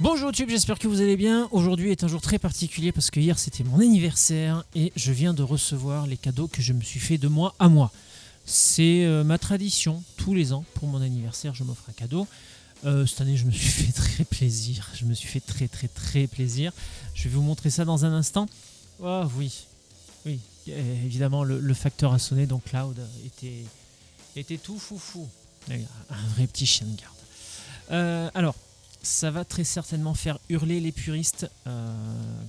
Bonjour YouTube, j'espère que vous allez bien. Aujourd'hui est un jour très particulier parce que hier c'était mon anniversaire et je viens de recevoir les cadeaux que je me suis fait de mois à mois. C'est ma tradition, tous les ans pour mon anniversaire je m'offre un cadeau. Cette année je me suis fait très plaisir, je me suis fait très plaisir. Je vais vous montrer ça dans un instant. Oh oui, oui, évidemment le facteur a sonné donc Cloud était tout foufou. Un vrai petit chien de garde. Alors, ça va très certainement faire hurler les puristes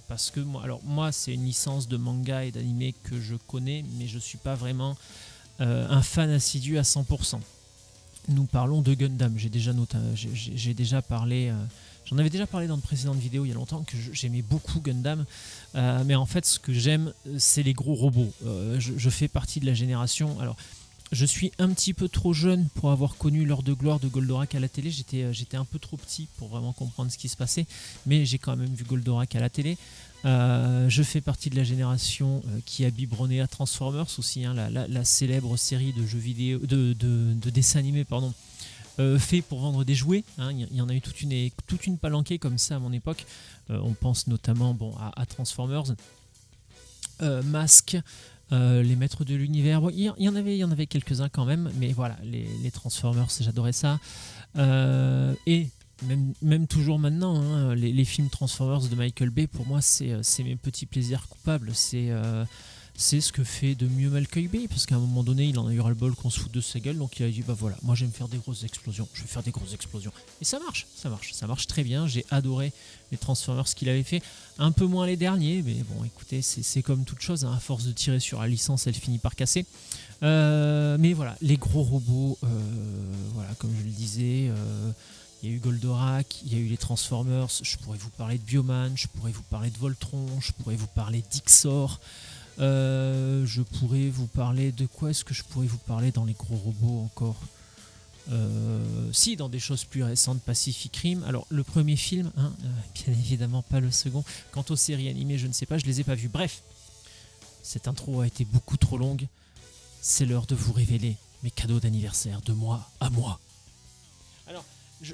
parce que moi c'est une licence de manga et d'anime que je connais, mais je suis pas vraiment un fan assidu à 100%. Nous parlons de Gundam. J'ai déjà parlé, j'en avais déjà parlé dans de précédentes vidéos il y a longtemps que j'aimais beaucoup Gundam, mais en fait ce que j'aime c'est les gros robots. Je fais partie de la génération. Alors je suis un petit peu trop jeune pour avoir connu l'heure de gloire de Goldorak à la télé. J'étais un peu trop petit pour vraiment comprendre ce qui se passait, mais j'ai quand même vu Goldorak à la télé. Je fais partie de la génération qui a biberonné à Transformers aussi, hein, la célèbre série de jeux vidéo, de dessins animés, pardon, fait pour vendre des jouets. Hein. Il y en a eu toute une palanquée comme ça à mon époque. On pense notamment à Transformers, Mask. Les maîtres de l'univers, bon, il y en avait quelques-uns quand même, mais voilà, les Transformers, j'adorais ça. Et même toujours maintenant, hein, les films Transformers de Michael Bay, pour moi, c'est mes petits plaisirs coupables. C'est ce que fait de mieux Michael Bay, parce qu'à un moment donné, il en a eu ras-le-bol qu'on se fout de sa gueule, donc il a dit bah voilà, moi j'aime faire des grosses explosions, je vais faire des grosses explosions. Et ça marche très bien. J'ai adoré les Transformers qu'il avait fait, un peu moins les derniers, mais bon, écoutez, c'est comme toute chose, hein, à force de tirer sur la licence, elle finit par casser. Mais voilà, les gros robots, voilà, comme je le disais. Il y a eu Goldorak, il y a eu les Transformers, je pourrais vous parler de Bioman, je pourrais vous parler de Voltron, je pourrais vous parler d'Ixor, je pourrais vous parler de quoi est-ce que je pourrais vous parler dans les gros robots encore, si dans des choses plus récentes, Pacific Rim. Alors le premier film, hein, bien évidemment pas le second. Quant aux séries animées, je ne sais pas, je les ai pas vues. Bref, cette intro a été beaucoup trop longue. C'est l'heure de vous révéler mes cadeaux d'anniversaire de mois à mois. Alors,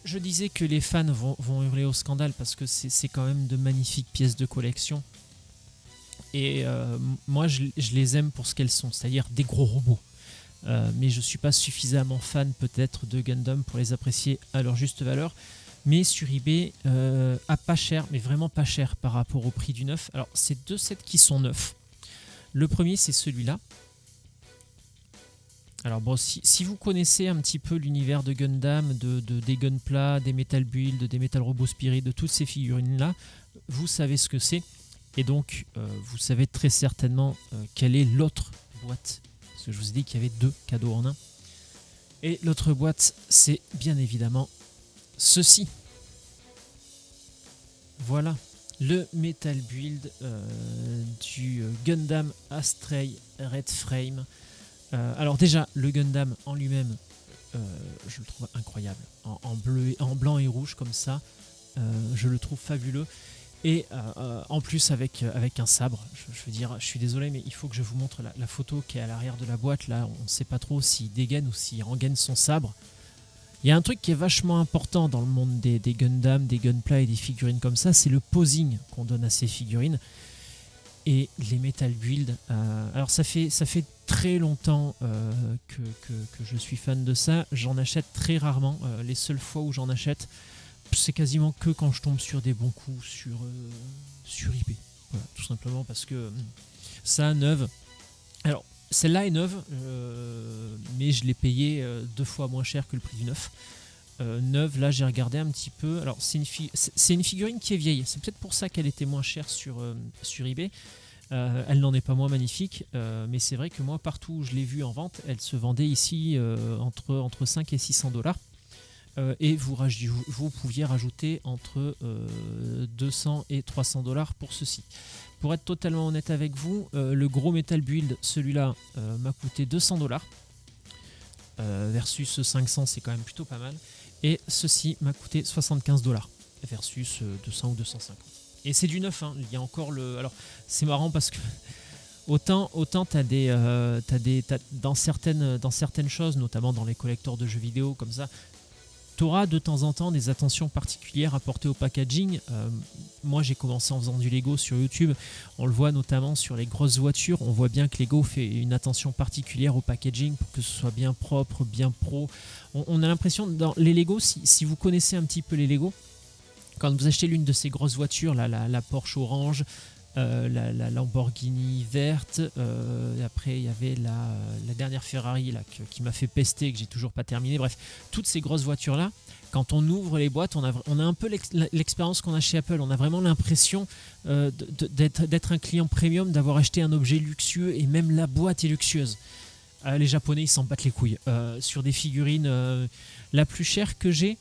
je disais que les fans vont hurler au scandale parce que c'est quand même de magnifiques pièces de collection. Et moi, je les aime pour ce qu'elles sont, c'est-à-dire des gros robots. Mais je ne suis pas suffisamment fan peut-être de Gundam pour les apprécier à leur juste valeur. Mais sur eBay, à pas cher, mais vraiment pas cher par rapport au prix du neuf. Alors, c'est deux sets qui sont neufs. Le premier, c'est celui-là. Alors bon, si vous connaissez un petit peu l'univers de Gundam, des Gunpla, des Metal Build, des Metal Robot Spirit, de toutes ces figurines-là, vous savez ce que c'est. Et donc, vous savez très certainement quelle est l'autre boîte. Parce que je vous ai dit qu'il y avait deux cadeaux en un. Et l'autre boîte, c'est bien évidemment ceci. Voilà, le Metal Build du Gundam Astray Red Frame. Alors déjà, le Gundam en lui-même, je le trouve incroyable. En blanc et rouge comme ça, je le trouve fabuleux. Et en plus avec un sabre, je veux dire, je suis désolé, mais il faut que je vous montre la photo qui est à l'arrière de la boîte. Là, on ne sait pas trop s'il dégaine ou s'il rengaine son sabre. Il y a un truc qui est vachement important dans le monde des Gundam, des Gunpla et des figurines comme ça, c'est le posing qu'on donne à ces figurines. Et les Metal Build, alors ça fait très longtemps que je suis fan de ça. J'en achète très rarement. Les seules fois où j'en achète, c'est quasiment que quand je tombe sur des bons coups sur eBay. Voilà, tout simplement parce que ça, neuve. Alors, celle-là est neuve, mais je l'ai payée 2 fois moins cher que le prix du neuf. Neuve, là j'ai regardé un petit peu. Alors c'est une figurine qui est vieille. C'est peut-être pour ça qu'elle était moins chère sur eBay. Elle n'en est pas moins magnifique, mais c'est vrai que moi partout où je l'ai vue en vente, elle se vendait ici entre 5 et 600 dollars. Et vous pouviez rajouter entre 200 et 300 dollars pour ceci. Pour être totalement honnête avec vous, le gros Metal Build, celui-là, m'a coûté 200 dollars. Versus 500, c'est quand même plutôt pas mal. Et ceci m'a coûté 75 dollars versus 200 ou 250. Et c'est du neuf, hein. Il y a encore le. Alors, c'est marrant parce que autant t'as dans certaines choses, notamment dans les collecteurs de jeux vidéo comme ça, tu auras de temps en temps des attentions particulières à porter au packaging. Moi, j'ai commencé en faisant du Lego sur YouTube. On le voit notamment sur les grosses voitures. On voit bien que Lego fait une attention particulière au packaging pour que ce soit bien propre, bien pro. On a l'impression, dans les Lego, si vous connaissez un petit peu les Lego, quand vous achetez l'une de ces grosses voitures, la Porsche orange, la Lamborghini verte, après il y avait la dernière Ferrari là, qui m'a fait pester, que j'ai toujours pas terminé. Bref, toutes ces grosses voitures là, quand on ouvre les boîtes, on a un peu l'expérience qu'on a chez Apple. On a vraiment l'impression d'être un client premium, d'avoir acheté un objet luxueux, et même la boîte est luxueuse. Les Japonais, ils s'en battent les couilles. Sur des figurines, la plus chère que j'ai,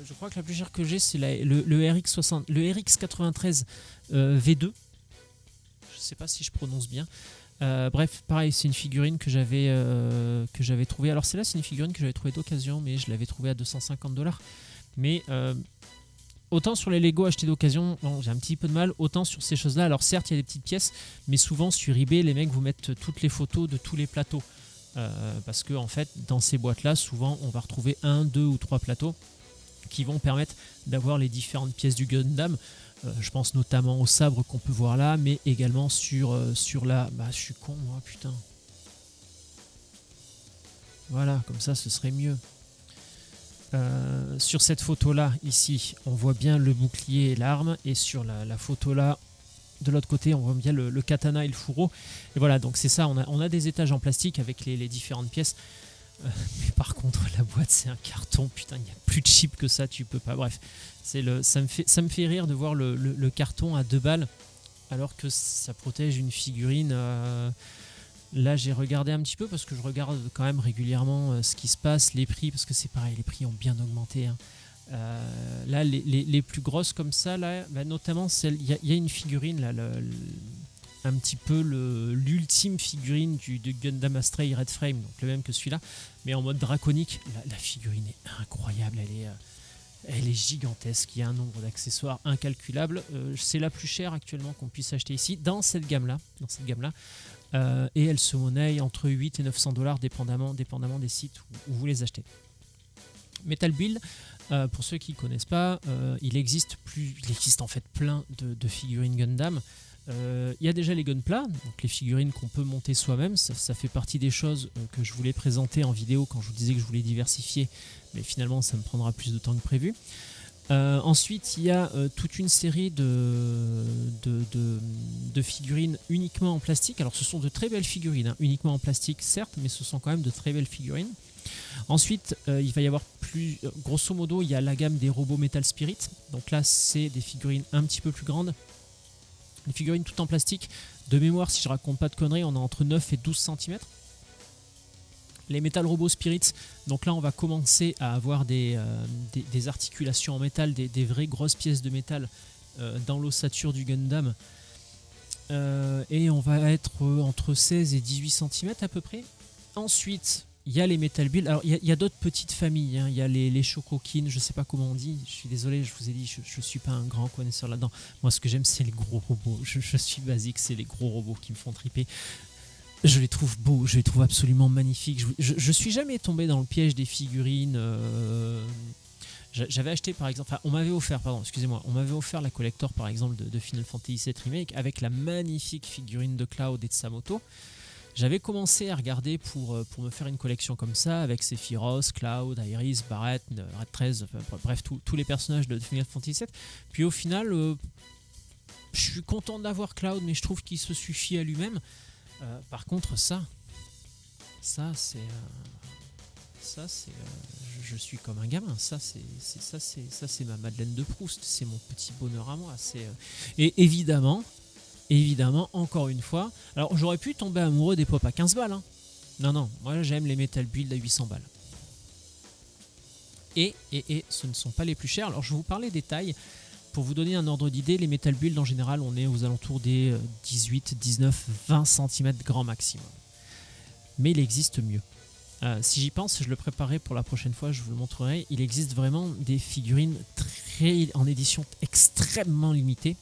je crois que la plus chère que j'ai, c'est le RX93 V2. Je sais pas si je prononce bien. Bref, pareil, c'est une figurine que j'avais trouvée. Alors celle-là, c'est une figurine que j'avais trouvée d'occasion, mais je l'avais trouvée à 250$. Mais autant sur les Lego achetés d'occasion, bon, j'ai un petit peu de mal. Autant sur ces choses-là, alors certes, il y a des petites pièces, mais souvent sur eBay, les mecs vous mettent toutes les photos de tous les plateaux. Parce que en fait, dans ces boîtes-là, souvent, on va retrouver 1, 2 ou 3 plateaux qui vont permettre d'avoir les différentes pièces du Gundam. Je pense notamment au sabre qu'on peut voir là, mais également sur la... Bah, je suis con, moi, putain. Voilà, comme ça, ce serait mieux. Sur cette photo-là, ici, on voit bien le bouclier et l'arme. Et sur la photo-là, de l'autre côté, on voit bien le katana et le fourreau. Et voilà, donc c'est ça, on a des étages en plastique avec les différentes pièces. Mais par contre, la boîte, c'est un carton. Putain, il n'y a plus de chip que ça, tu peux pas. Bref, ça me fait rire de voir le carton à 2 balles, alors que ça protège une figurine. Là, j'ai regardé un petit peu, parce que je regarde quand même régulièrement ce qui se passe, les prix, parce que c'est pareil, les prix ont bien augmenté, hein. Là, les plus grosses comme ça, là, bah, notamment celle, il y a une figurine là, un petit peu l'ultime figurine de Gundam Astray Red Frame, donc le même que celui-là, mais en mode draconique. La figurine est incroyable, elle est gigantesque, il y a un nombre d'accessoires incalculable. C'est la plus chère actuellement qu'on puisse acheter ici dans cette gamme-là, et elle se monnaie entre 8 et 900$, dépendamment des sites où vous les achetez. Metal Build, pour ceux qui ne connaissent pas, il existe en fait plein de figurines Gundam. Il y a déjà les Gunpla, donc les figurines qu'on peut monter soi-même. Ça fait partie des choses que je voulais présenter en vidéo quand je vous disais que je voulais diversifier, mais finalement ça me prendra plus de temps que prévu. Ensuite, il y a toute une série de figurines uniquement en plastique. Alors ce sont de très belles figurines, hein, uniquement en plastique certes, mais ce sont quand même de très belles figurines. Ensuite, il va y avoir grosso modo, il y a la gamme des robots Metal Spirit. Donc là, c'est des figurines un petit peu plus grandes. Les figurines toutes en plastique. De mémoire, si je raconte pas de conneries, on a entre 9 et 12 cm. Les Metal Robo Spirits, donc là on va commencer à avoir des articulations en métal, des vraies grosses pièces de métal dans l'ossature du Gundam. Et on va être entre 16 et 18 cm à peu près. Ensuite, il y a les Metal Build. Alors il y a d'autres petites familles, hein. Il y a les Shokokin, je sais pas comment on dit, je suis désolé, je vous ai dit, je suis pas un grand connaisseur là-dedans. Moi ce que j'aime c'est les gros robots, je suis basique, c'est les gros robots qui me font triper. Je les trouve beaux, je les trouve absolument magnifiques. Je suis jamais tombé dans le piège des figurines. J'avais acheté par exemple, enfin, on m'avait offert la collector par exemple de Final Fantasy VII Remake avec la magnifique figurine de Cloud et de Samoto. J'avais commencé à regarder pour me faire une collection comme ça avec Sephiroth, Cloud, Iris, Barret, Red 13, bref, tous les personnages de Final Fantasy VII. Puis au final, je suis content d'avoir Cloud, mais je trouve qu'il se suffit à lui-même. Par contre, je suis comme un gamin. Ça c'est ma Madeleine de Proust. C'est mon petit bonheur à moi. Et évidemment, encore une fois. Alors, j'aurais pu tomber amoureux des pop à 15 balles. Hein. Non, moi j'aime les Metal Build à 800 balles. Et ce ne sont pas les plus chers. Alors, je vais vous parler des tailles. Pour vous donner un ordre d'idée, les Metal Build en général, on est aux alentours des 18, 19, 20 cm grand maximum. Mais il existe mieux. Si j'y pense, je le préparerai pour la prochaine fois, je vous le montrerai. Il existe vraiment des figurines en édition extrêmement limitée.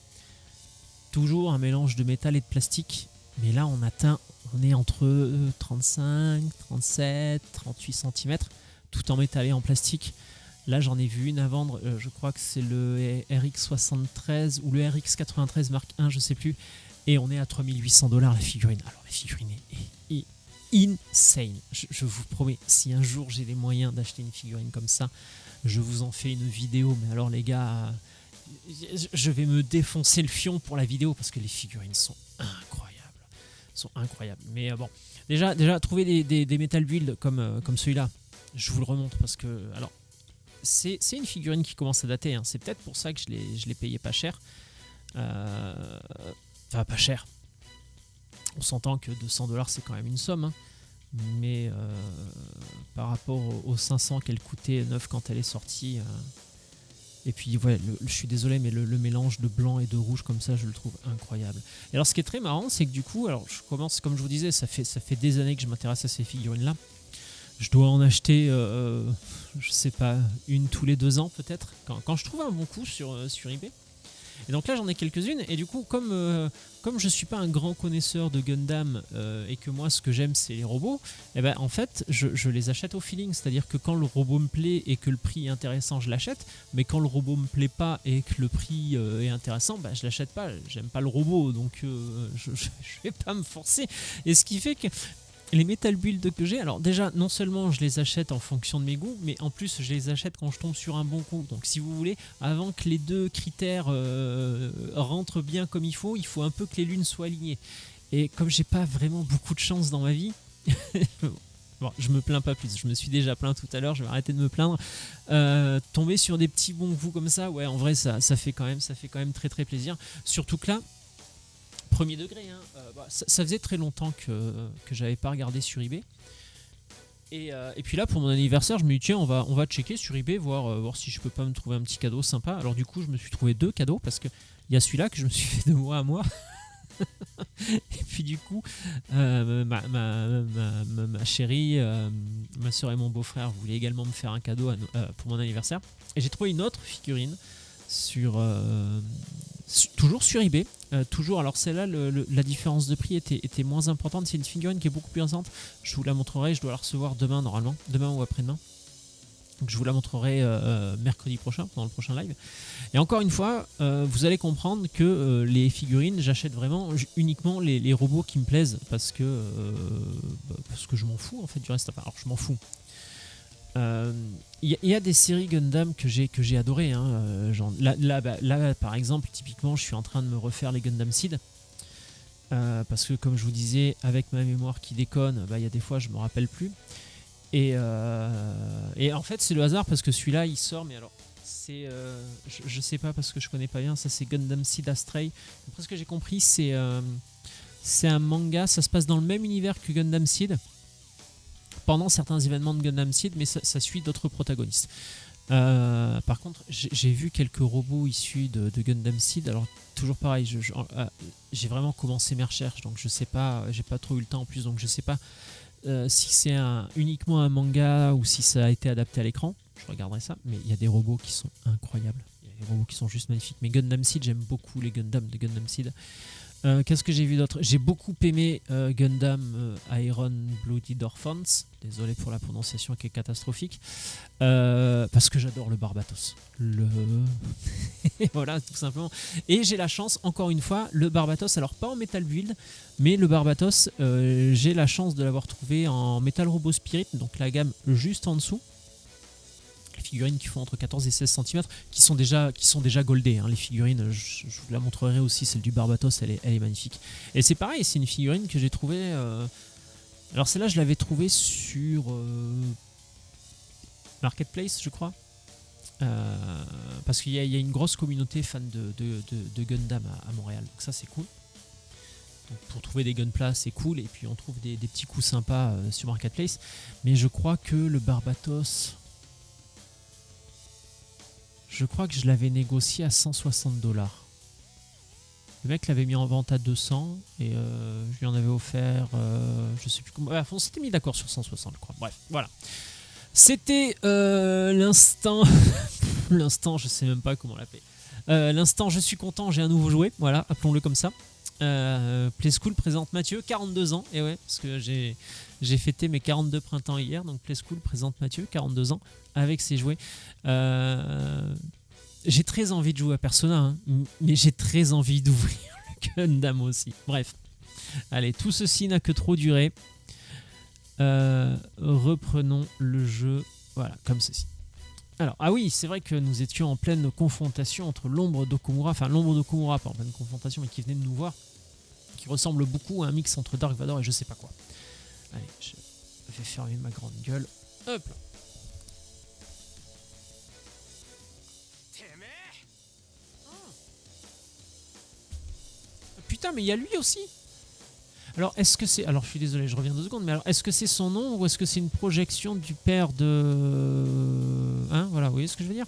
Toujours un mélange de métal et de plastique. Mais là, on atteint On est entre 35, 37, 38 cm, tout en métal et en plastique. Là, j'en ai vu une à vendre, je crois que c'est le RX73 ou le RX93 Mark 1, je sais plus. Et on est à 3800 $ la figurine. Alors, la figurine est insane. Je vous promets, si un jour j'ai les moyens d'acheter une figurine comme ça, je vous en fais une vidéo. Mais alors, les gars, je vais me défoncer le fion pour la vidéo parce que les figurines sont incroyables. Mais bon, déjà trouver des metal build comme celui-là, je vous le remonte parce que alors c'est une figurine qui commence à dater, hein. C'est peut-être pour ça que je l'ai payé pas cher. Enfin, pas cher. On s'entend que 200 $ c'est quand même une somme, hein. Mais par rapport aux 500 qu'elle coûtait neuve quand elle est sortie. Et puis ouais, je suis désolé, mais le mélange de blanc et de rouge comme ça, je le trouve incroyable. Et alors ce qui est très marrant, c'est que du coup, alors je commence, comme je vous disais, ça fait des années que je m'intéresse à ces figurines-là. Je dois en acheter, je sais pas, une tous les 2 ans peut-être, quand je trouve un bon coup sur eBay. Et donc là j'en ai quelques-unes, et du coup comme je suis pas un grand connaisseur de Gundam et que moi ce que j'aime c'est les robots, et ben en fait je les achète au feeling, c'est-à-dire que quand le robot me plaît et que le prix est intéressant, je l'achète, mais quand le robot me plaît pas et que le prix est intéressant, ben je l'achète pas, j'aime pas le robot, donc je vais pas me forcer. Et ce qui fait que les metal builds que j'ai, alors déjà non seulement je les achète en fonction de mes goûts, mais en plus je les achète quand je tombe sur un bon coup. Donc si vous voulez, avant que les deux critères rentrent bien comme il faut un peu que les lunes soient alignées. Et comme j'ai pas vraiment beaucoup de chance dans ma vie, bon, je me plains pas plus, je me suis déjà plaint tout à l'heure, je vais arrêter de me plaindre. Tomber sur des petits bons coups comme ça, ouais, en vrai ça fait quand même très très plaisir. Surtout que là, premier degré, hein. Ça faisait très longtemps que j'avais pas regardé sur eBay. Et puis là, pour mon anniversaire, je me dis tiens, on va checker sur eBay, voir si je peux pas me trouver un petit cadeau sympa. Alors du coup, je me suis trouvé 2 cadeaux parce que il y a celui-là que je me suis fait de mois à mois. Et puis du coup, ma chérie, ma soeur et mon beau-frère voulaient également me faire un cadeau pour mon anniversaire. Et j'ai trouvé une autre figurine toujours sur eBay. Toujours, alors celle-là, la différence de prix était moins importante. C'est une figurine qui est beaucoup plus récente. Je vous la montrerai, je dois la recevoir demain normalement, demain ou après-demain. Donc je vous la montrerai mercredi prochain, dans le prochain live. Et encore une fois, vous allez comprendre que les figurines, j'achète vraiment uniquement les robots qui me plaisent parce que je m'en fous en fait du reste. Enfin, alors je m'en fous. Il y a des séries Gundam que j'ai adorées, hein. Là, par exemple, typiquement, je suis en train de me refaire les Gundam Seed. Parce que, comme je vous disais, avec ma mémoire qui déconne, il y a des fois, je me rappelle plus. Et en fait, c'est le hasard parce que celui-là, il sort, mais alors, c'est. Je sais pas parce que je connais pas bien, ça c'est Gundam Seed Astray. Après ce que j'ai compris, c'est un manga, ça se passe dans le même univers que Gundam Seed. Pendant certains événements de Gundam Seed, mais ça suit d'autres protagonistes. Par contre, j'ai vu quelques robots issus de Gundam Seed. Alors, toujours pareil, j'ai vraiment commencé mes recherches, donc je sais pas, j'ai pas trop eu le temps en plus, donc je sais pas si c'est uniquement un manga ou si ça a été adapté à l'écran. Je regarderai ça, mais il y a des robots qui sont incroyables. Il y a des robots qui sont juste magnifiques. Mais Gundam Seed, j'aime beaucoup les Gundam de Gundam Seed. Qu'est-ce que j'ai vu d'autre? J'ai beaucoup aimé Gundam Iron Blooded Orphans. Désolé pour la prononciation qui est catastrophique. Parce que j'adore le Barbatos. Voilà, tout simplement. Et j'ai la chance, encore une fois, le Barbatos, alors pas en Metal Build, mais le Barbatos, j'ai la chance de l'avoir trouvé en Metal Robo Spirit, donc la gamme juste en dessous. Les figurines qui font entre 14 et 16 cm, qui sont déjà goldées, hein. Les figurines, je vous la montrerai aussi, celle du Barbatos, elle est magnifique. Et c'est pareil, c'est une figurine que j'ai trouvée... Alors celle-là, je l'avais trouvée sur Marketplace, je crois. Parce qu'il y a une grosse communauté fan de Gundam à Montréal, donc ça c'est cool. Donc pour trouver des Gunpla, c'est cool, et puis on trouve des petits coups sympas sur Marketplace. Mais je crois que le Barbatos... Je crois que je l'avais négocié à 160 $. Le mec l'avait mis en vente à 200 et je lui en avais offert, je sais plus comment. On s'était mis d'accord sur 160, je crois. Bref, voilà. C'était l'instant. L'instant, je sais même pas comment l'appeler. L'instant, je suis content, j'ai un nouveau jouet. Voilà, appelons-le comme ça. Play School présente Mathieu, 42 ans. Et ouais, parce que j'ai fêté mes 42 printemps hier. Donc Play School présente Mathieu, 42 ans, avec ses jouets. J'ai très envie de jouer à Persona, hein, mais j'ai très envie d'ouvrir le Gundam aussi. Bref. Allez, tout ceci n'a que trop duré. Reprenons le jeu. Voilà, comme ceci. Alors, ah oui, c'est vrai que nous étions en pleine confrontation entre l'ombre d'Okumura, enfin l'ombre d'Okumura, pas en pleine confrontation, mais qui venait de nous voir, qui ressemble beaucoup à un mix entre Dark Vador et je sais pas quoi. Allez, je vais fermer ma grande gueule. Hop là. Putain, mais il y a lui aussi. Alors, est-ce que c'est... Alors, je suis désolé, je reviens 2 secondes, mais alors, est-ce que c'est son nom ou est-ce que c'est une projection du père de... Hein, voilà, vous voyez ce que je veux dire?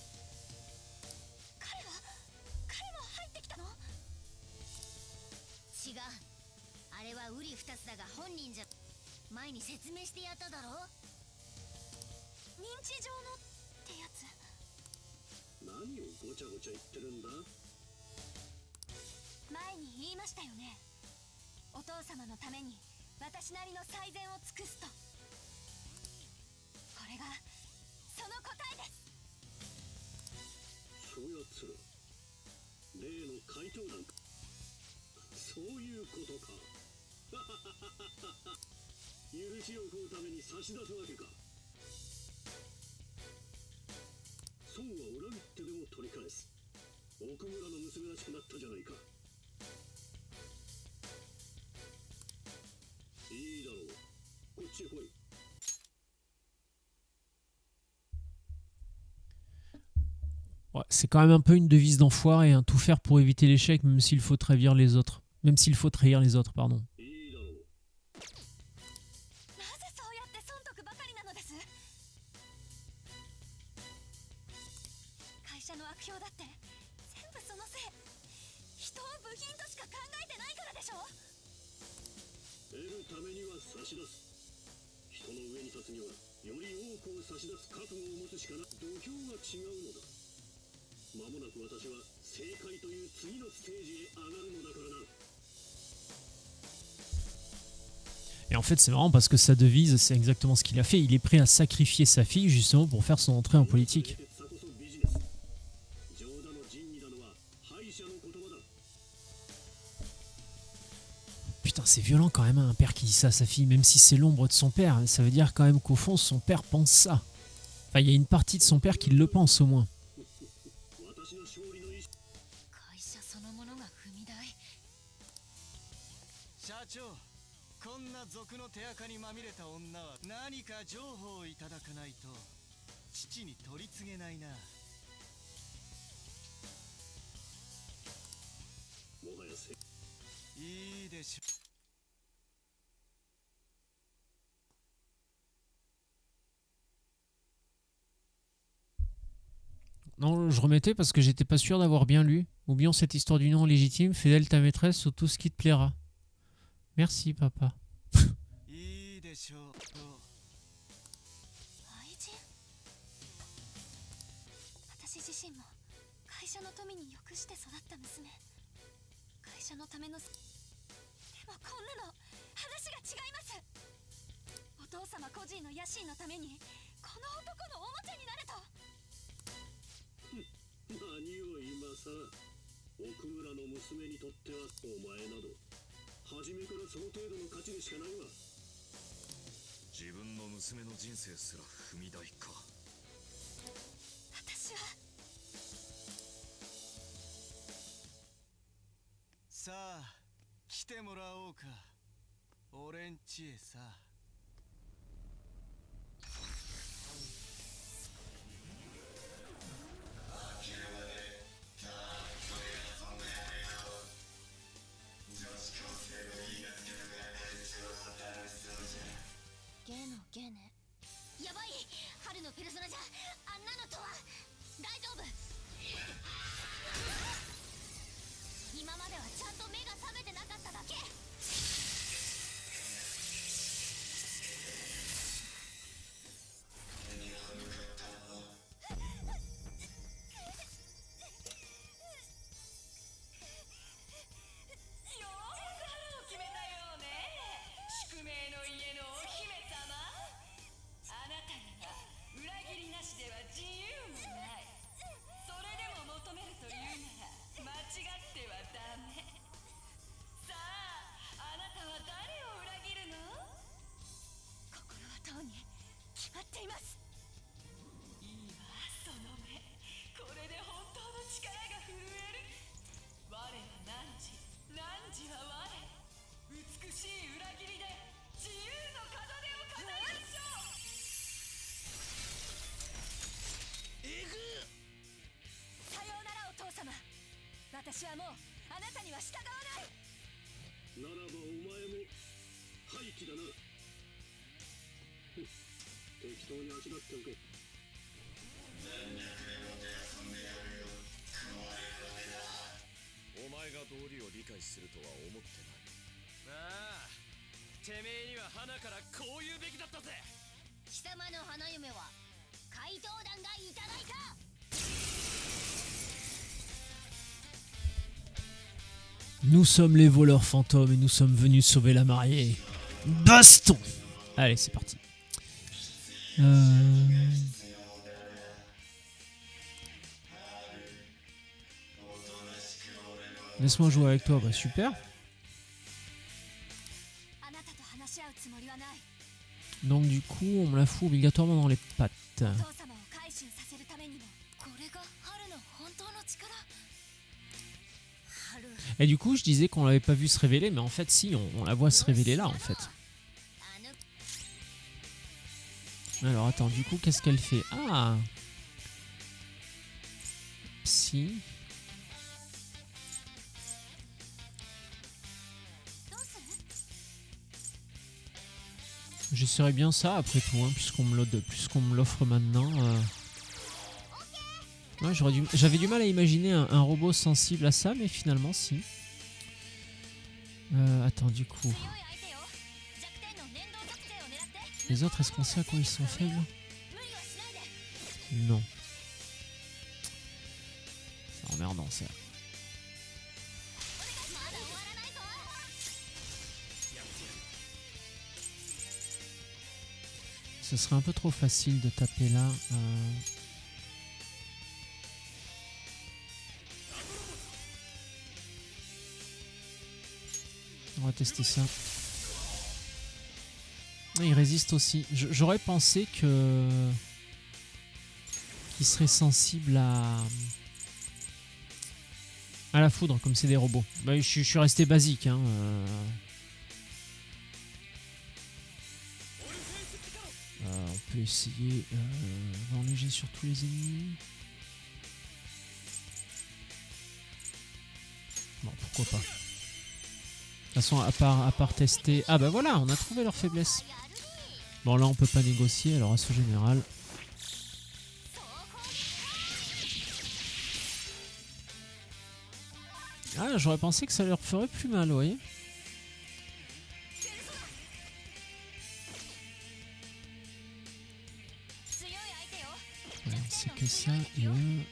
Ouais, c'est quand même un peu une devise d'enfoiré, hein, tout faire pour éviter l'échec, même s'il faut trahir les autres. Même s'il faut trahir les autres, pardon. Et en fait, c'est marrant parce que sa devise, c'est exactement ce qu'il a fait. Il est prêt à sacrifier sa fille justement pour faire son entrée en politique. Putain, c'est violent quand même, hein, un père qui dit ça à sa fille, même si c'est l'ombre de son père. Ça veut dire quand même qu'au fond, son père pense ça. Enfin, il y a une partie de son père qui le pense au moins. Non, je remettais parce que j'étais pas sûr d'avoir bien lu. Oublions cette histoire du nom légitime, fidèle ta maîtresse ou tout ce qui te plaira. Merci, papa. Nous sommes les voleurs fantômes et nous sommes venus sauver la mariée. Baston! Allez, c'est parti. Laisse-moi jouer avec toi, bah super. Donc du coup, on me la fout obligatoirement dans les pattes. Et du coup, je disais qu'on l'avait pas vu se révéler, mais en fait, si, on la voit se révéler là, en fait. Alors, attends, du coup, qu'est-ce qu'elle fait? Ah! Psy. J'essaierais bien ça, après tout, hein, puisqu'on me l'offre maintenant. Ouais, j'avais du mal à imaginer un robot sensible à ça, mais finalement, si. Attends, du coup... Les autres, est-ce qu'on sait à quoi ils sont faibles? Non. C'est emmerdant, ça. Ce serait un peu trop facile de taper là. On va tester ça. Il résiste aussi. J'aurais pensé que qu'il serait sensible à la foudre, comme c'est des robots. Bah, je suis resté basique. Hein, on peut essayer d'enléger sur tous les ennemis. Bon, pourquoi pas. De toute façon, à part tester... Ah bah voilà, on a trouvé leur faiblesse. Bon, là, on peut pas négocier, alors assaut général. Ah, j'aurais pensé que ça leur ferait plus mal, vous voyez. Ouais, c'est que ça, et eux,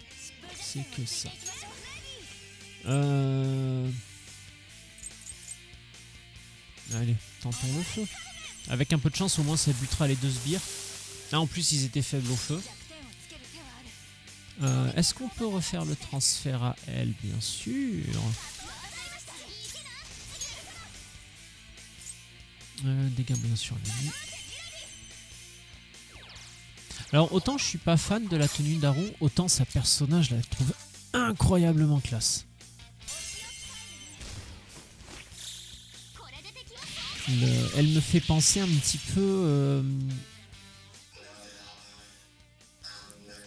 c'est que ça. Allez, tentons le feu. Avec un peu de chance, au moins, ça butera les deux sbires. Là, en plus, ils étaient faibles au feu. Est-ce qu'on peut refaire le transfert à elle? Bien sûr. Dégâts bien sûr l'ennemi. Alors autant je suis pas fan de la tenue d'Haru, autant sa personnage je la trouve incroyablement classe. Elle me fait penser un petit peu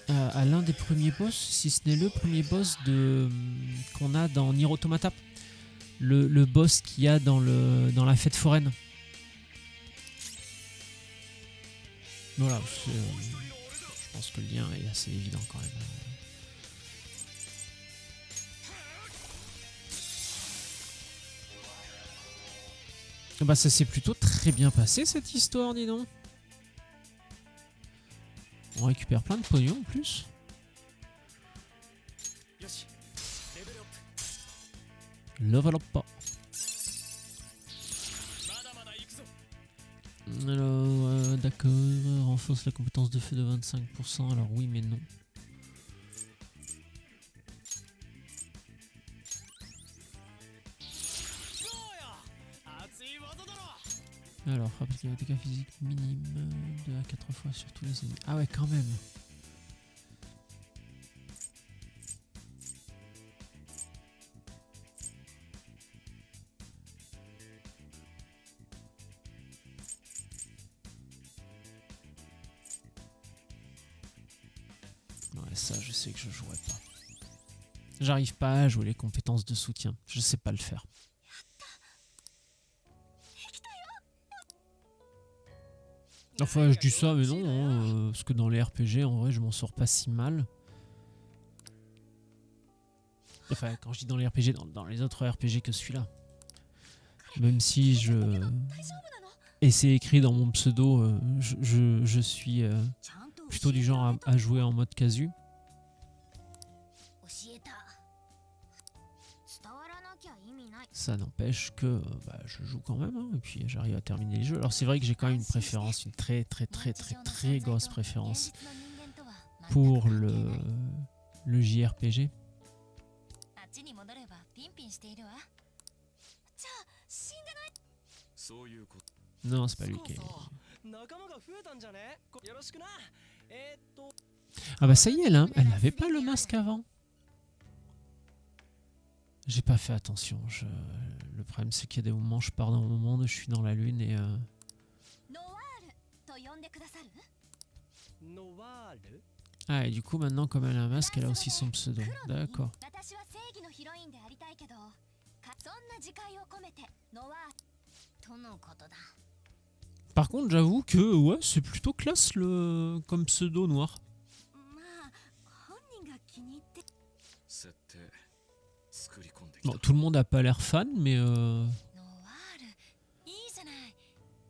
à l'un des premiers boss, si ce n'est le premier boss qu'on a dans Nier Automata. Le boss qu'il y a dans la fête foraine. Voilà, je pense que le lien est assez évident quand même. Bah ça s'est plutôt très bien passé cette histoire, dis donc. On récupère plein de pognon en plus. Level up pas. Alors, d'accord, renforce la compétence de feu de 25%. Alors oui mais non. Alors, frappe les dégâts physiques minime de 2 à 4 fois sur tous les ennemis. Ah ouais, quand même. Ouais, ça, je sais que je jouerai pas. J'arrive pas à jouer les compétences de soutien. Je sais pas le faire. Enfin, je dis ça, mais non, hein, parce que dans les RPG, en vrai, je m'en sors pas si mal. Enfin, quand je dis dans les RPG, dans les autres RPG que celui-là. Même si et c'est écrit dans mon pseudo, je suis plutôt du genre à jouer en mode casu. Ça n'empêche que bah, je joue quand même, hein, et puis j'arrive à terminer les jeux. Alors c'est vrai que j'ai quand même une préférence, une très grosse préférence pour le JRPG. Non, c'est pas lui qui est... Ah bah ça y est, là, elle n'avait pas le masque avant. J'ai pas fait attention. Le problème c'est qu'il y a des moments, je pars dans mon monde, je suis dans la lune et... Ah, et du coup maintenant comme elle a un masque, elle a aussi son pseudo. D'accord. Par contre, j'avoue que ouais, c'est plutôt classe comme pseudo noir. Bon, tout le monde a pas l'air fan, mais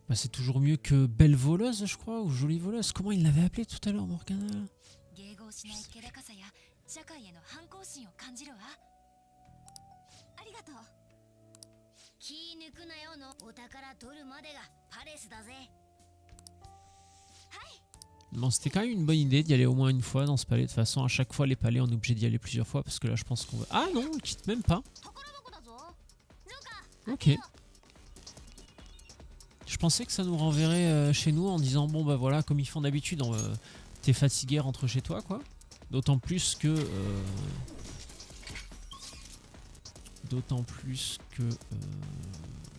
bah, c'est toujours mieux que Belle Voleuse, je crois, ou Jolie Voleuse. Comment il l'avait appelé tout à l'heure, Morgana? Bon, c'était quand même une bonne idée d'y aller au moins une fois dans ce palais. De toute façon, à chaque fois, les palais, on est obligé d'y aller plusieurs fois parce que là, je pense qu'on va... Ah non, on quitte même pas. Ok. Je pensais que ça nous renverrait chez nous en disant bon bah voilà, comme ils font d'habitude, t'es fatigué, rentre chez toi quoi. D'autant plus que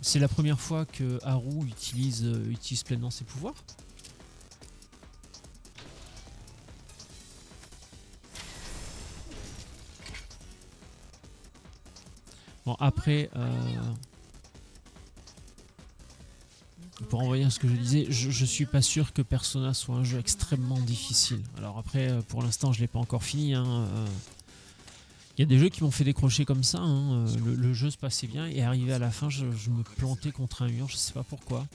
c'est la première fois que Haru utilise pleinement ses pouvoirs. Bon après pour envoyer à ce que je disais, je suis pas sûr que Persona soit un jeu extrêmement difficile. Alors après, pour l'instant, je l'ai pas encore fini. Il y a des jeux qui m'ont fait décrocher comme ça. Le jeu se passait bien et arrivé à la fin, je me plantais contre un mur. Je sais pas pourquoi.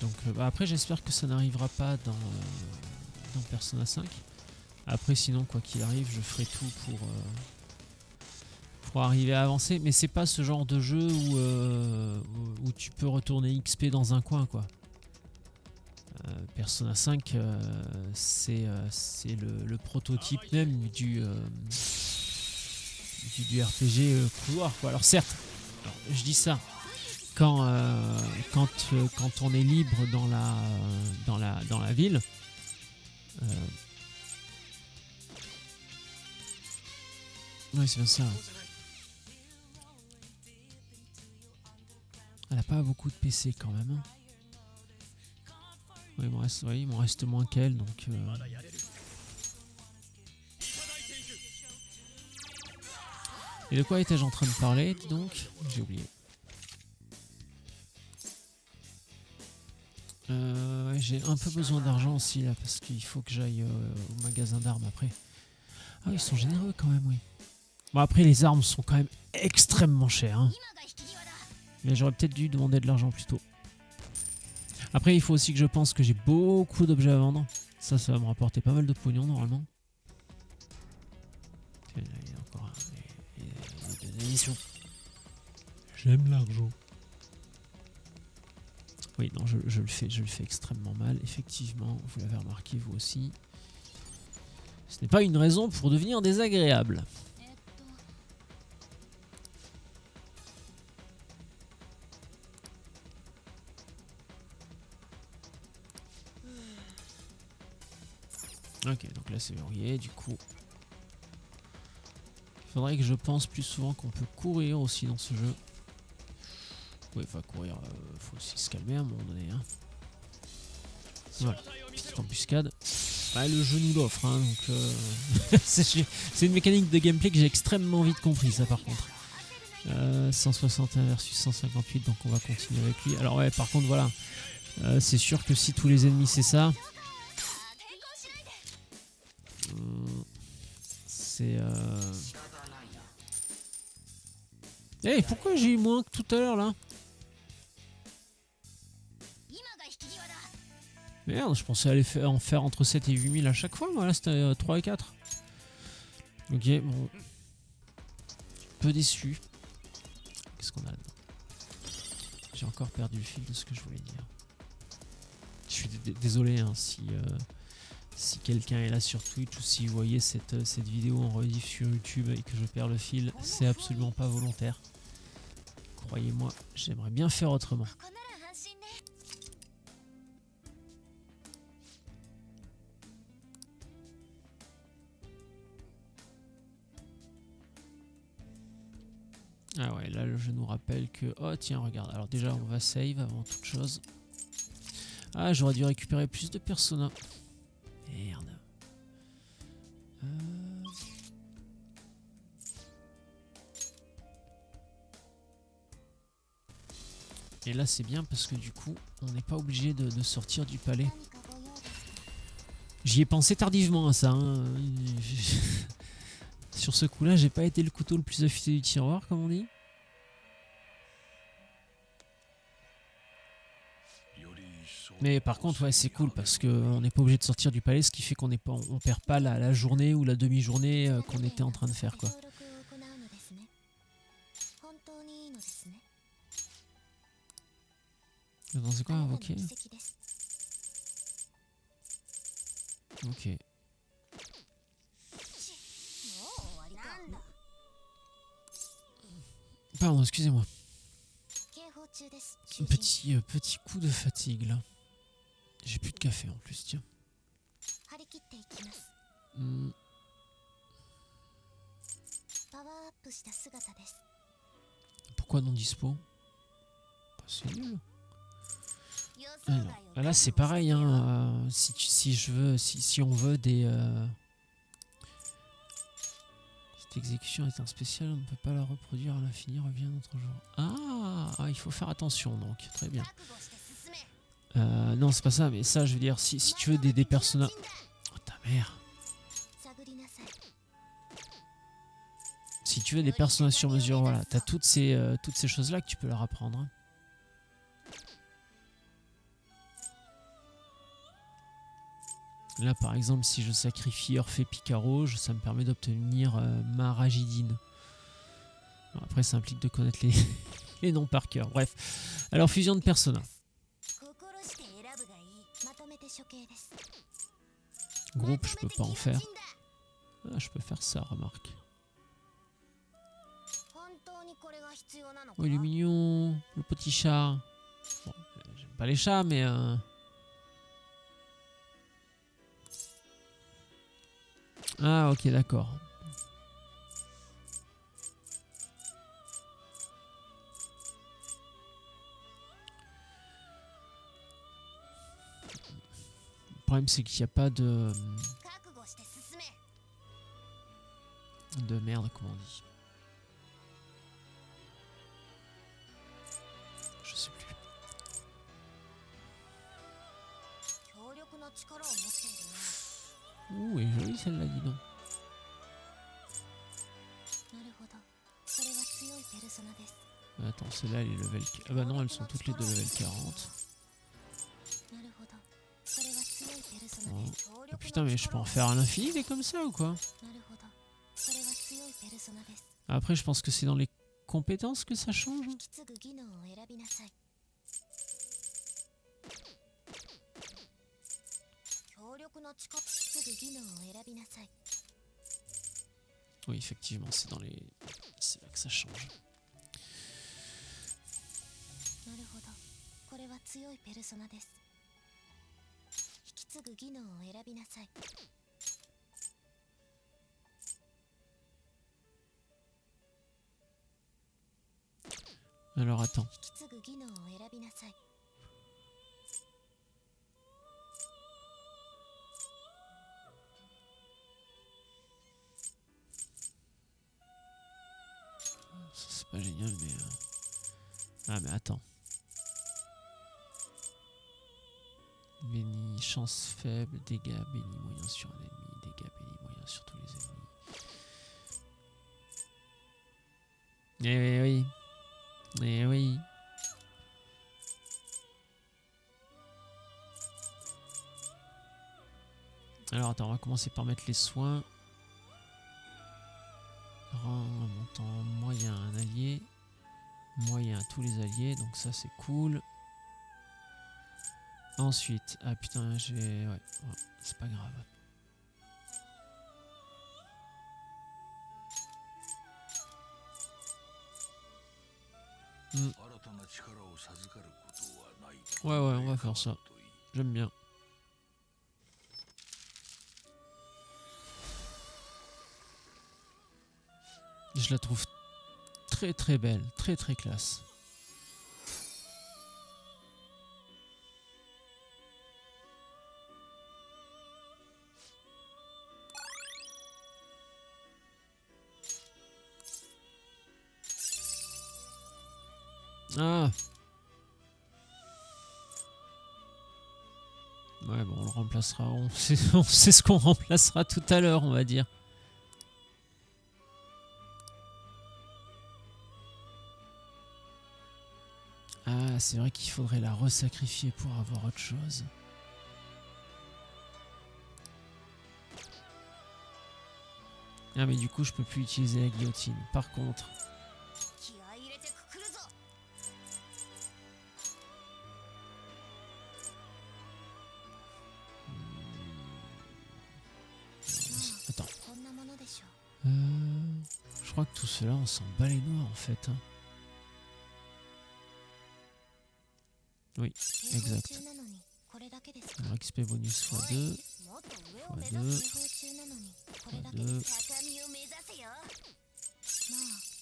Donc bah après, j'espère que ça n'arrivera pas dans Persona 5. Après, sinon, quoi qu'il arrive, je ferai tout pour arriver à avancer, mais c'est pas ce genre de jeu où tu peux retourner XP dans un coin quoi. Persona 5 c'est le prototype même du RPG couloir quoi. Alors certes, je dis ça quand on est libre dans la ville. Oui, c'est bien ça. Elle a pas beaucoup de PC quand même. Oui, il m'en reste moins qu'elle, donc... Et de quoi étais-je en train de parler, dis donc? J'ai oublié. J'ai un peu besoin d'argent aussi, là, parce qu'il faut que j'aille au magasin d'armes après. Ah, ils sont généreux quand même, oui. Bon, après, les armes sont quand même extrêmement chères. Hein. Mais j'aurais peut-être dû demander de l'argent plus tôt. Après, il faut aussi que je pense que j'ai beaucoup d'objets à vendre. Ça va me rapporter pas mal de pognon, normalement. Il y a encore des émissions. J'aime l'argent. Oui, non, je le fais extrêmement mal. Effectivement, vous l'avez remarqué, vous aussi. Ce n'est pas une raison pour devenir désagréable. Ok, donc là c'est verrouillé, du coup. Il faudrait que je pense plus souvent qu'on peut courir aussi dans ce jeu. Oui, enfin courir, faut aussi se calmer à un moment donné. Hein. Voilà, petite embuscade. Bah, le jeu nous l'offre, hein, donc c'est une mécanique de gameplay que j'ai extrêmement vite compris, ça par contre. 161 versus 158, donc on va continuer avec lui. Alors ouais, par contre voilà, c'est sûr que si tous les ennemis c'est ça, c'est... Eh, pourquoi j'ai eu moins que tout à l'heure là? Merde, je pensais aller en faire entre 7 et 8000 à chaque fois, voilà, c'était 3 et 4. Ok, bon. Peu déçu. Qu'est-ce qu'on a là-dedans? J'ai encore perdu le fil de ce que je voulais dire. Je suis désolé hein, si quelqu'un est là sur Twitch ou si vous voyez cette vidéo en rediff sur YouTube et que je perds le fil, c'est absolument pas volontaire. Croyez-moi, j'aimerais bien faire autrement. Ah ouais, là le jeu nous rappelle que... Oh tiens, regarde, alors déjà on va save avant toute chose. Ah, j'aurais dû récupérer plus de Persona. Merde. Et là c'est bien parce que du coup, on n'est pas obligé de sortir du palais. J'y ai pensé tardivement à ça. Hein. Sur ce coup-là, j'ai pas été le couteau le plus affûté du tiroir, comme on dit. Mais par contre, ouais, c'est cool parce qu'on n'est pas obligé de sortir du palais, ce qui fait qu'on on perd pas la journée ou la demi-journée qu'on était en train de faire, quoi. Attends, c'est quoi invoquer? Ok. Pardon, excusez-moi. Petit coup de fatigue là. J'ai plus de café en plus, tiens. Pourquoi non dispo? Bah, c'est nul. Alors, là c'est pareil, hein, si on veut des... Cette exécution est un spécial, on ne peut pas la reproduire à l'infini, revient un autre jour. Ah, il faut faire attention donc, très bien. Non, c'est pas ça, mais ça, je veux dire, si tu veux des personnages... Oh ta mère. Si tu veux des personnages sur mesure, voilà, t'as toutes ces choses-là que tu peux leur apprendre. Hein. Là, par exemple, si je sacrifie Orphée Picaro, ça me permet d'obtenir Maragidine. Après, ça implique de connaître les noms par cœur. Bref. Alors, fusion de personnages. Groupe, je peux pas en faire. Ah, je peux faire ça, remarque. Oh, il est mignon, le petit chat. Bon, j'aime pas les chats, mais... Ah, ok, d'accord. Le problème, c'est qu'il n'y a pas de merde, comment on dit. Je sais plus. Ouh, elle est jolie celle-là, dis donc. Attends, celle-là, elle est level... Ah bah non, elles sont toutes les deux level 40. Oh. Putain, mais je peux en faire à l'infini des comme ça ou quoi? Après, je pense que c'est dans les compétences que ça change. Oui, effectivement, c'est dans les... C'est là que ça change. Alors attends. pas génial, mais... Ah, mais attends. Béni, chance faible, dégâts, béni, moyen sur un ennemi, dégâts, béni, moyen sur tous les ennemis. Eh oui. Eh oui. Alors attends, on va commencer par mettre les soins. Rend un montant moyen à un allié. Moyen à tous les alliés, donc ça c'est cool. Ensuite, ah putain, j'ai... Ouais, c'est pas grave. Ouais, on va faire ça. J'aime bien. Je la trouve très très belle, très très classe. Ah. Ouais, bon, on le remplacera. On sait ce qu'on remplacera tout à l'heure, on va dire. Ah, c'est vrai qu'il faudrait la resacrifier pour avoir autre chose. Ah, mais du coup, je peux plus utiliser la guillotine. Par contre... Attends. Je crois que tout cela, on s'en bat les doigts en fait. Hein. Oui, exact. Alors, XP bonus x2, x2, x2.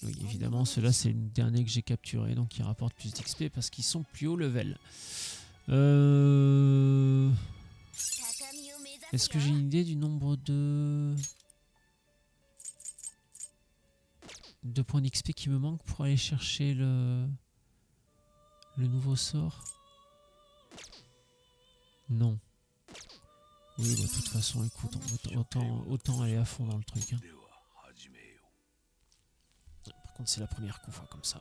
Oui, évidemment, ceux-là, c'est le dernier que j'ai capturé, donc ils rapportent plus d'XP parce qu'ils sont plus haut level. Est-ce que j'ai une idée du nombre de points d'XP qui me manquent pour aller chercher le nouveau sort? Non. Oui, bah, de toute façon, écoute, autant aller à fond dans le truc. Hein. Par contre, c'est la première qu'on voit comme ça.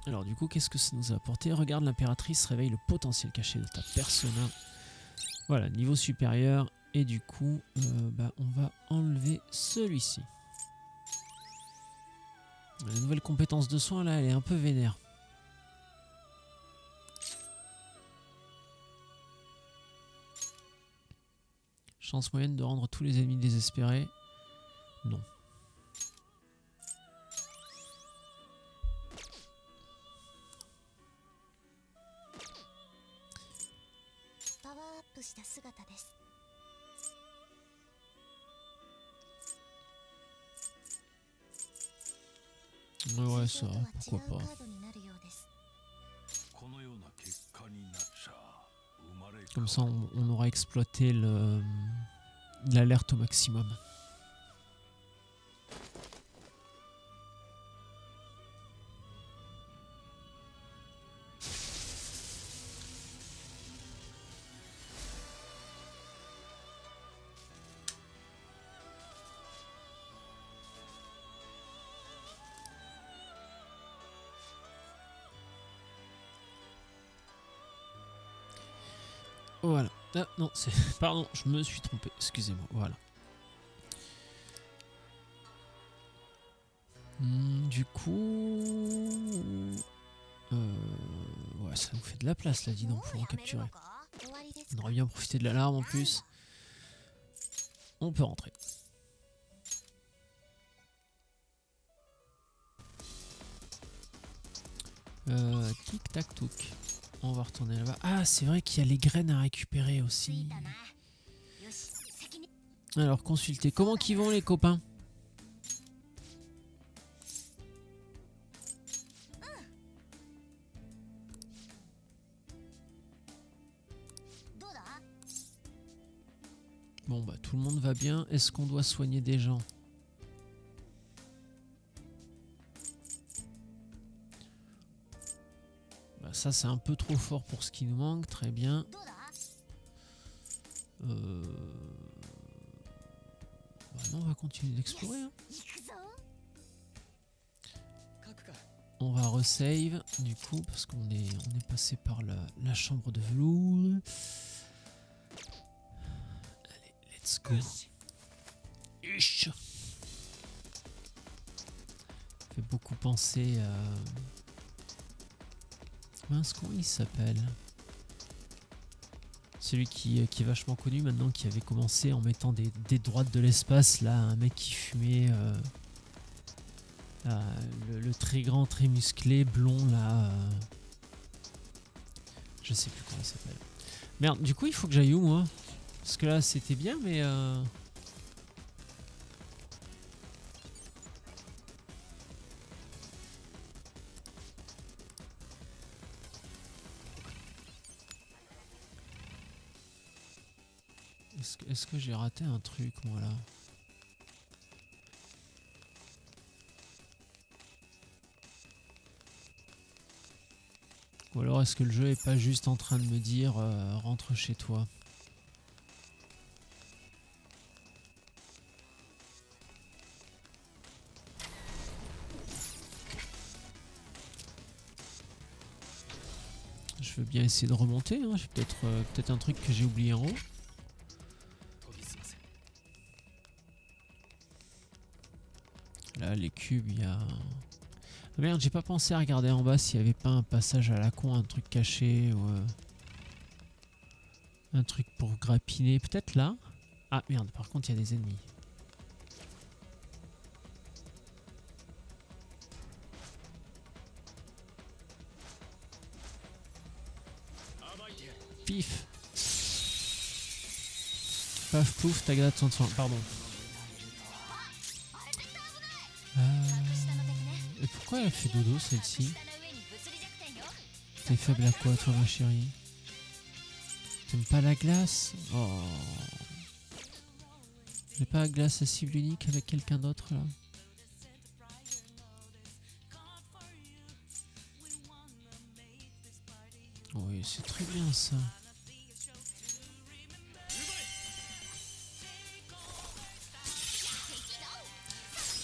Alors du coup, qu'est-ce que ça nous a apporté? Regarde, l'impératrice réveille le potentiel caché de ta persona. Voilà, niveau supérieur. Et du coup, on va enlever celui-ci. La nouvelle compétence de soin, là, elle est un peu vénère. Chance moyenne de rendre tous les ennemis désespérés. Non. Ouais, ça, pourquoi pas. Comme ça, on aura exploité l'alerte au maximum. Voilà. Ah, non, c'est... Pardon, je me suis trompé. Excusez-moi. Voilà. Du coup... ouais, ça nous fait de la place, là, dis donc, pour en capturer. On aurait bien profité de l'alarme, en plus. On peut rentrer. Tic tac touc. On va retourner là-bas. Ah, c'est vrai qu'il y a les graines à récupérer aussi. Alors, consultez. Comment qu'ils vont les copains? Bon bah tout le monde va bien. Est-ce qu'on doit soigner des gens? Bah ça c'est un peu trop fort pour ce qui nous manque. Très bien. Bah non, on va continuer d'explorer. Hein. On va resave du coup parce qu'on est passé par la chambre de velours. Allez, let's go. Uch. Fait beaucoup penser à... Mince, comment il s'appelle? Celui qui est vachement connu maintenant, qui avait commencé en mettant des droites de l'espace, là, un mec qui fumait... le très grand, très musclé, blond, là... Je sais plus comment il s'appelle. Merde, du coup, il faut que j'aille où, moi? Parce que là, c'était bien, mais... Est-ce que j'ai raté un truc, moi, là? Ou alors, est-ce que le jeu est pas juste en train de me dire rentre chez toi? Je veux bien essayer de remonter, hein. J'ai peut-être un truc que j'ai oublié en haut. Là, les cubes, il y a... Ah merde, j'ai pas pensé à regarder en bas s'il y avait pas un passage à la con, un truc caché ou... un truc pour grappiner. Peut-être là. Ah merde, par contre, il y a des ennemis. Pif. Paf pouf, tagada de soin. Pardon. Et pourquoi elle fait dodo celle-ci? T'es faible à quoi toi ma chérie? T'aimes pas la glace? Oh. J'ai pas la glace à cible unique avec quelqu'un d'autre là? Oui, c'est très bien ça.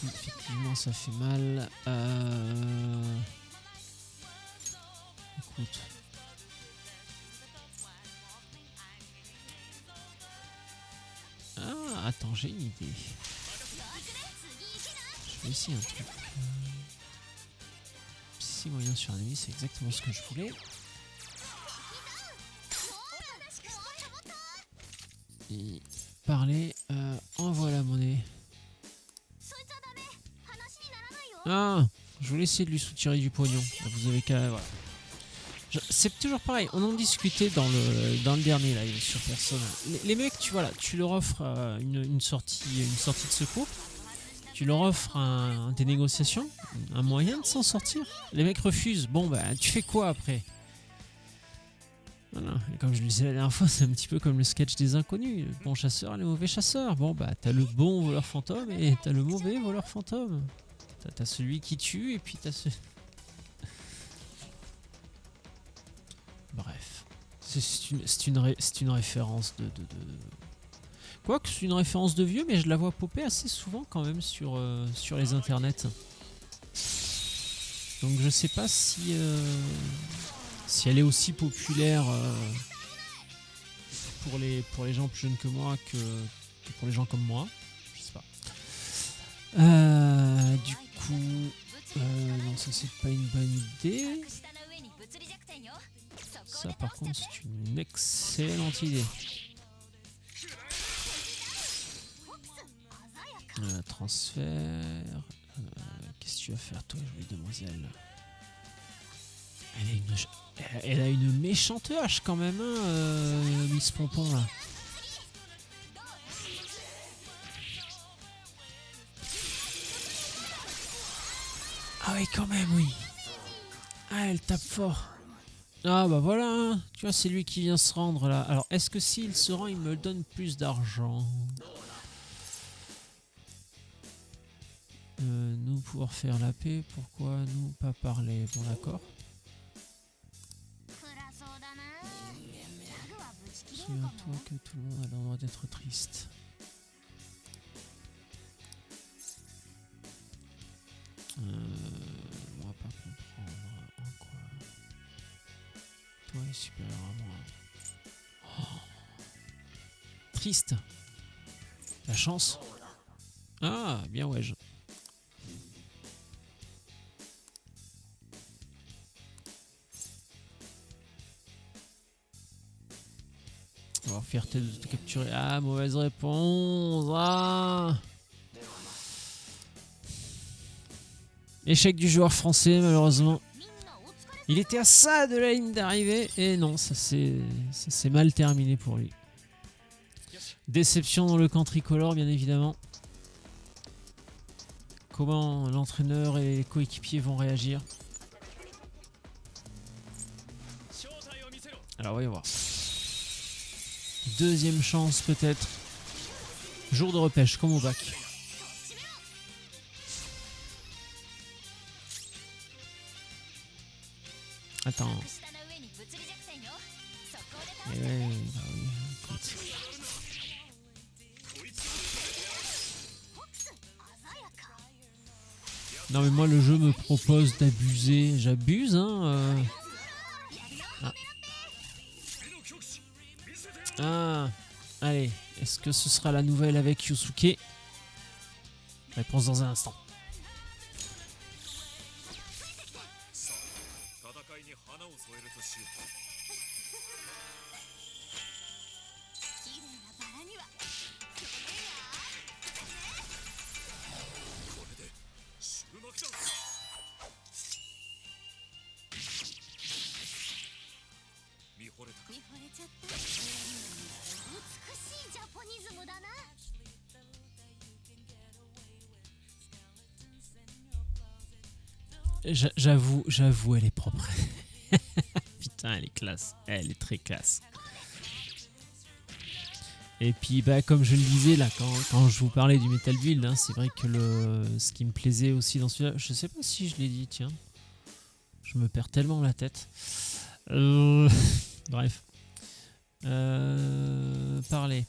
Effectivement, ça fait mal. Écoute. Ah, attends, j'ai une idée. Je vais essayer un truc. Psy moyen sur un ennemi, c'est exactement ce que je voulais. Et parler, envoie la monnaie. Ah, je voulais essayer de lui soutirer du pognon. Vous avez qu'à... Voilà. C'est toujours pareil, on en discutait dans le dernier live sur Persona. Les mecs, tu vois là, tu leur offres une sortie de secours, tu leur offres des négociations, un moyen de s'en sortir. Les mecs refusent, bon bah tu fais quoi après? Voilà. Et comme je le disais la dernière fois, c'est un petit peu comme le sketch des inconnus, le bon chasseur et le mauvais chasseur. Bon bah t'as le bon voleur fantôme et t'as le mauvais voleur fantôme. T'as celui qui tue et puis t'as ce... Bref. C'est une référence de... Quoique c'est une référence de vieux, mais je la vois popper assez souvent quand même sur les internets. Donc je sais pas si elle est aussi populaire pour les gens plus jeunes que moi que pour les gens comme moi. Je sais pas. Du coup... non, ça c'est pas une bonne idée. Ça par contre c'est une excellente idée. Transfert. Qu'est-ce que tu vas faire toi, jolie demoiselle? Elle a une, elle a une méchante hache quand même, hein, Miss Pompon là. Ah oui, quand même, oui. Ah, elle tape fort. Ah bah voilà, hein. Tu vois, c'est lui qui vient se rendre là. Alors, est-ce que s'il se rend, il me donne plus d'argent? Nous pouvoir faire la paix, pourquoi nous pas parler? Bon d'accord. Souviens-toi que tout le monde a le droit d'être triste. On va pas comprendre en quoi. Toi est supérieur à moi. Oh, triste. La chance. Ah, bien ouais. Avoir fierté de te capturer. Ah, mauvaise réponse. Ah. Échec du joueur français, malheureusement. Il était à ça de la ligne d'arrivée. Et non, ça s'est mal terminé pour lui. Déception dans le camp tricolore, bien évidemment. Comment l'entraîneur et les coéquipiers vont réagir? Alors, voyons voir. Deuxième chance, peut-être. Jour de repêche, comme au bac. Attends. Eh ouais, bah oui, écoute. Non mais moi le jeu me propose d'abuser. J'abuse hein. Ah. Ah. Allez, est-ce que ce sera la nouvelle avec Yusuke? Réponse dans un instant. J'avoue, elle est propre. Putain, elle est classe. Elle est très classe. Et puis, bah, comme je le disais là, quand je vous parlais du Metal Build, hein, c'est vrai que ce qui me plaisait aussi dans celui-là, je sais pas si je l'ai dit, tiens. Je me perds tellement la tête. Bref. Parler.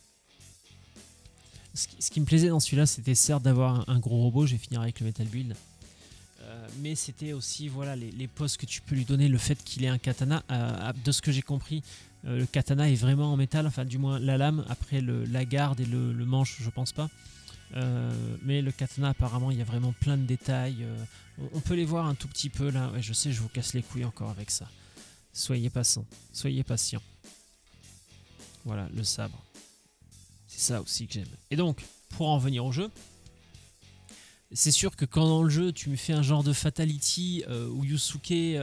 Ce qui me plaisait dans celui-là, c'était certes d'avoir un gros robot, je vais finir avec le Metal Build. Mais c'était aussi voilà, les poses que tu peux lui donner, le fait qu'il ait un katana. De ce que j'ai compris, le katana est vraiment en métal, enfin du moins la lame, après la garde et le manche, je pense pas. Mais le katana, apparemment, il y a vraiment plein de détails. On peut les voir un tout petit peu là. Ouais, je sais, je vous casse les couilles encore avec ça. Soyez patient, soyez patient. Voilà, le sabre. C'est ça aussi que j'aime. Et donc, pour en venir au jeu, c'est sûr que quand dans le jeu tu me fais un genre de fatality où Yusuke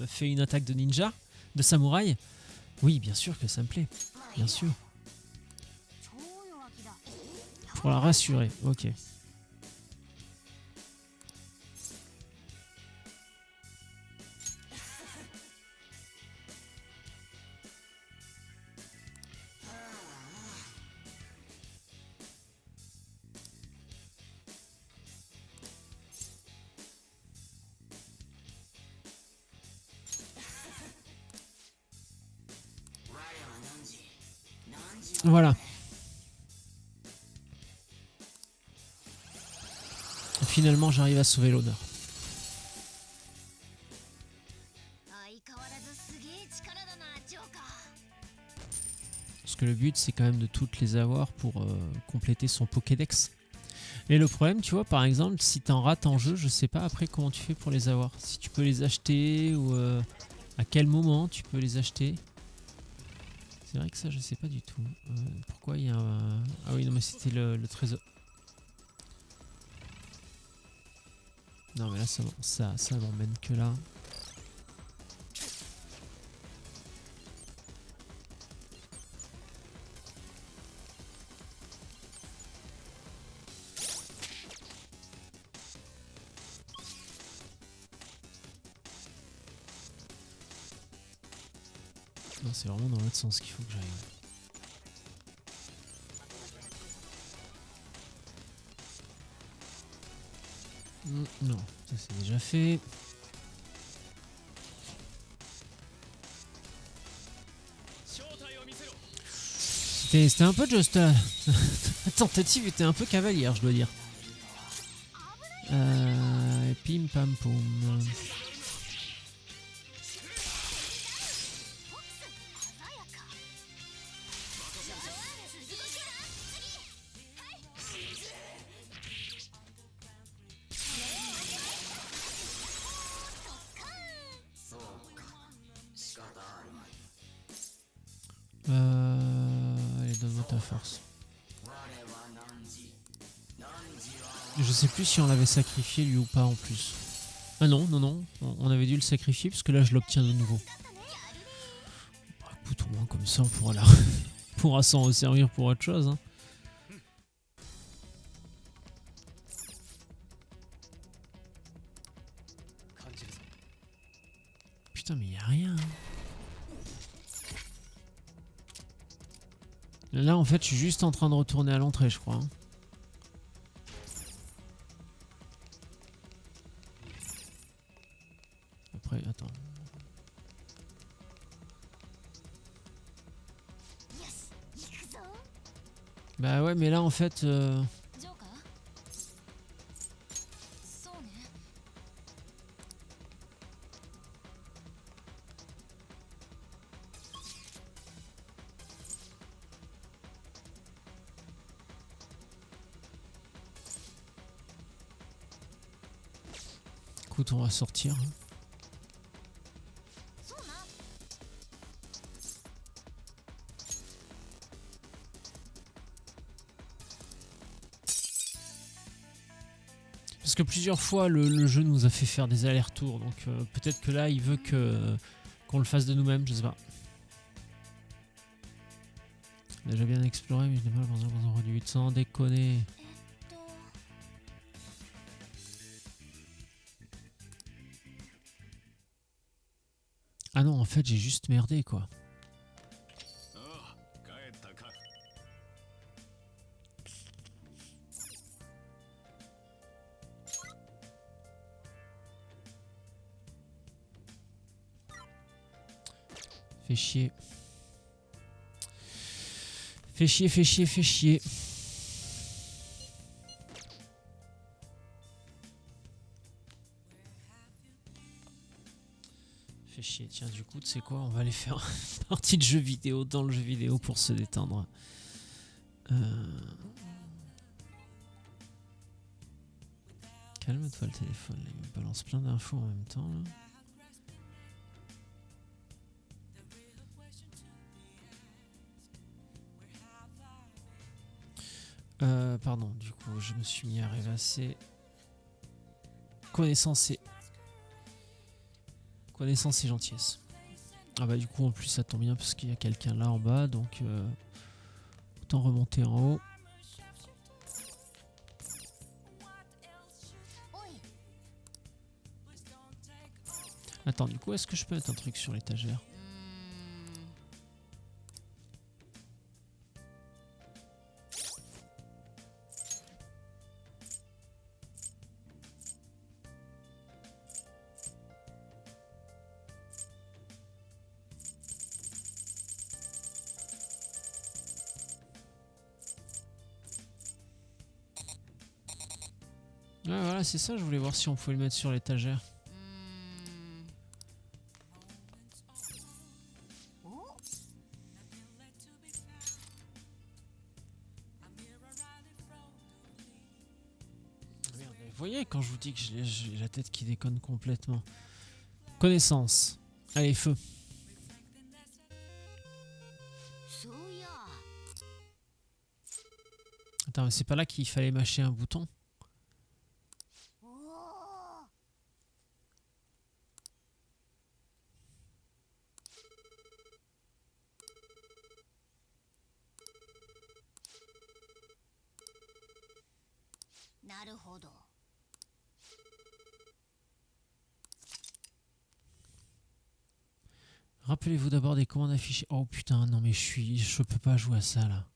fait une attaque de ninja, de samouraï, oui, bien sûr que ça me plaît. Bien sûr. Pour la rassurer, ok. Voilà. Finalement, j'arrive à sauver l'honneur. Parce que le but, c'est quand même de toutes les avoir pour compléter son Pokédex. Et le problème, tu vois, par exemple, si t'en rates en jeu, je sais pas après comment tu fais pour les avoir. Si tu peux les acheter ou à quel moment tu peux les acheter. C'est vrai que ça, je sais pas du tout. Pourquoi il y a un... Ah oui, non, mais c'était le trésor. Non, mais là, ça m'emmène que là. Non, c'est vraiment dans l'autre sens qu'il faut que j'aille. Non, ça c'est déjà fait. C'était un peu juste. La tentative était un peu cavalière, je dois dire. Pim pam poum. Allez, donne-moi ta force. Je sais plus si on l'avait sacrifié lui ou pas en plus. Ah non, non, non, on avait dû le sacrifier parce que là je l'obtiens de nouveau. Bah, écoute, au moins comme ça on pourra, pourra s'en resservir pour autre chose. Hein. Putain, mais y a rien. Là en fait je suis juste en train de retourner à l'entrée je crois. Hein. Après, attends. Bah ouais, mais là en fait. Écoute, on va sortir. Hein. Parce que plusieurs fois le jeu nous a fait faire des allers-retours, donc peut-être que là il veut qu'on le fasse de nous-mêmes, je sais pas. On a déjà bien exploré, mais je n'ai pas l'impression qu'on en produit sans déconner. Ah non, en fait j'ai juste merdé quoi. Fais chier. Fais chier, fais chier, fais chier. Fais chier. Tiens, du coup, tu sais quoi, on va aller faire une partie de jeu vidéo dans le jeu vidéo pour se détendre. Calme-toi le téléphone, là. Il me balance plein d'infos en même temps. Là. Pardon, du coup, je me suis mis à rêvasser. Connaissance et gentillesse. Ah bah du coup, en plus, ça tombe bien parce qu'il y a quelqu'un là en bas, donc autant remonter en haut. Attends, du coup, est-ce que je peux mettre un truc sur l'étagère ? Ouais, voilà, c'est ça, je voulais voir si on pouvait le mettre sur l'étagère. Vous voyez quand je vous dis que j'ai la tête qui déconne complètement. Connaissance. Allez, feu. Attends, mais c'est pas là qu'il fallait mâcher un bouton ? Rappelez-vous d'abord des commandes affichées. Oh putain, non mais je peux pas jouer à ça là.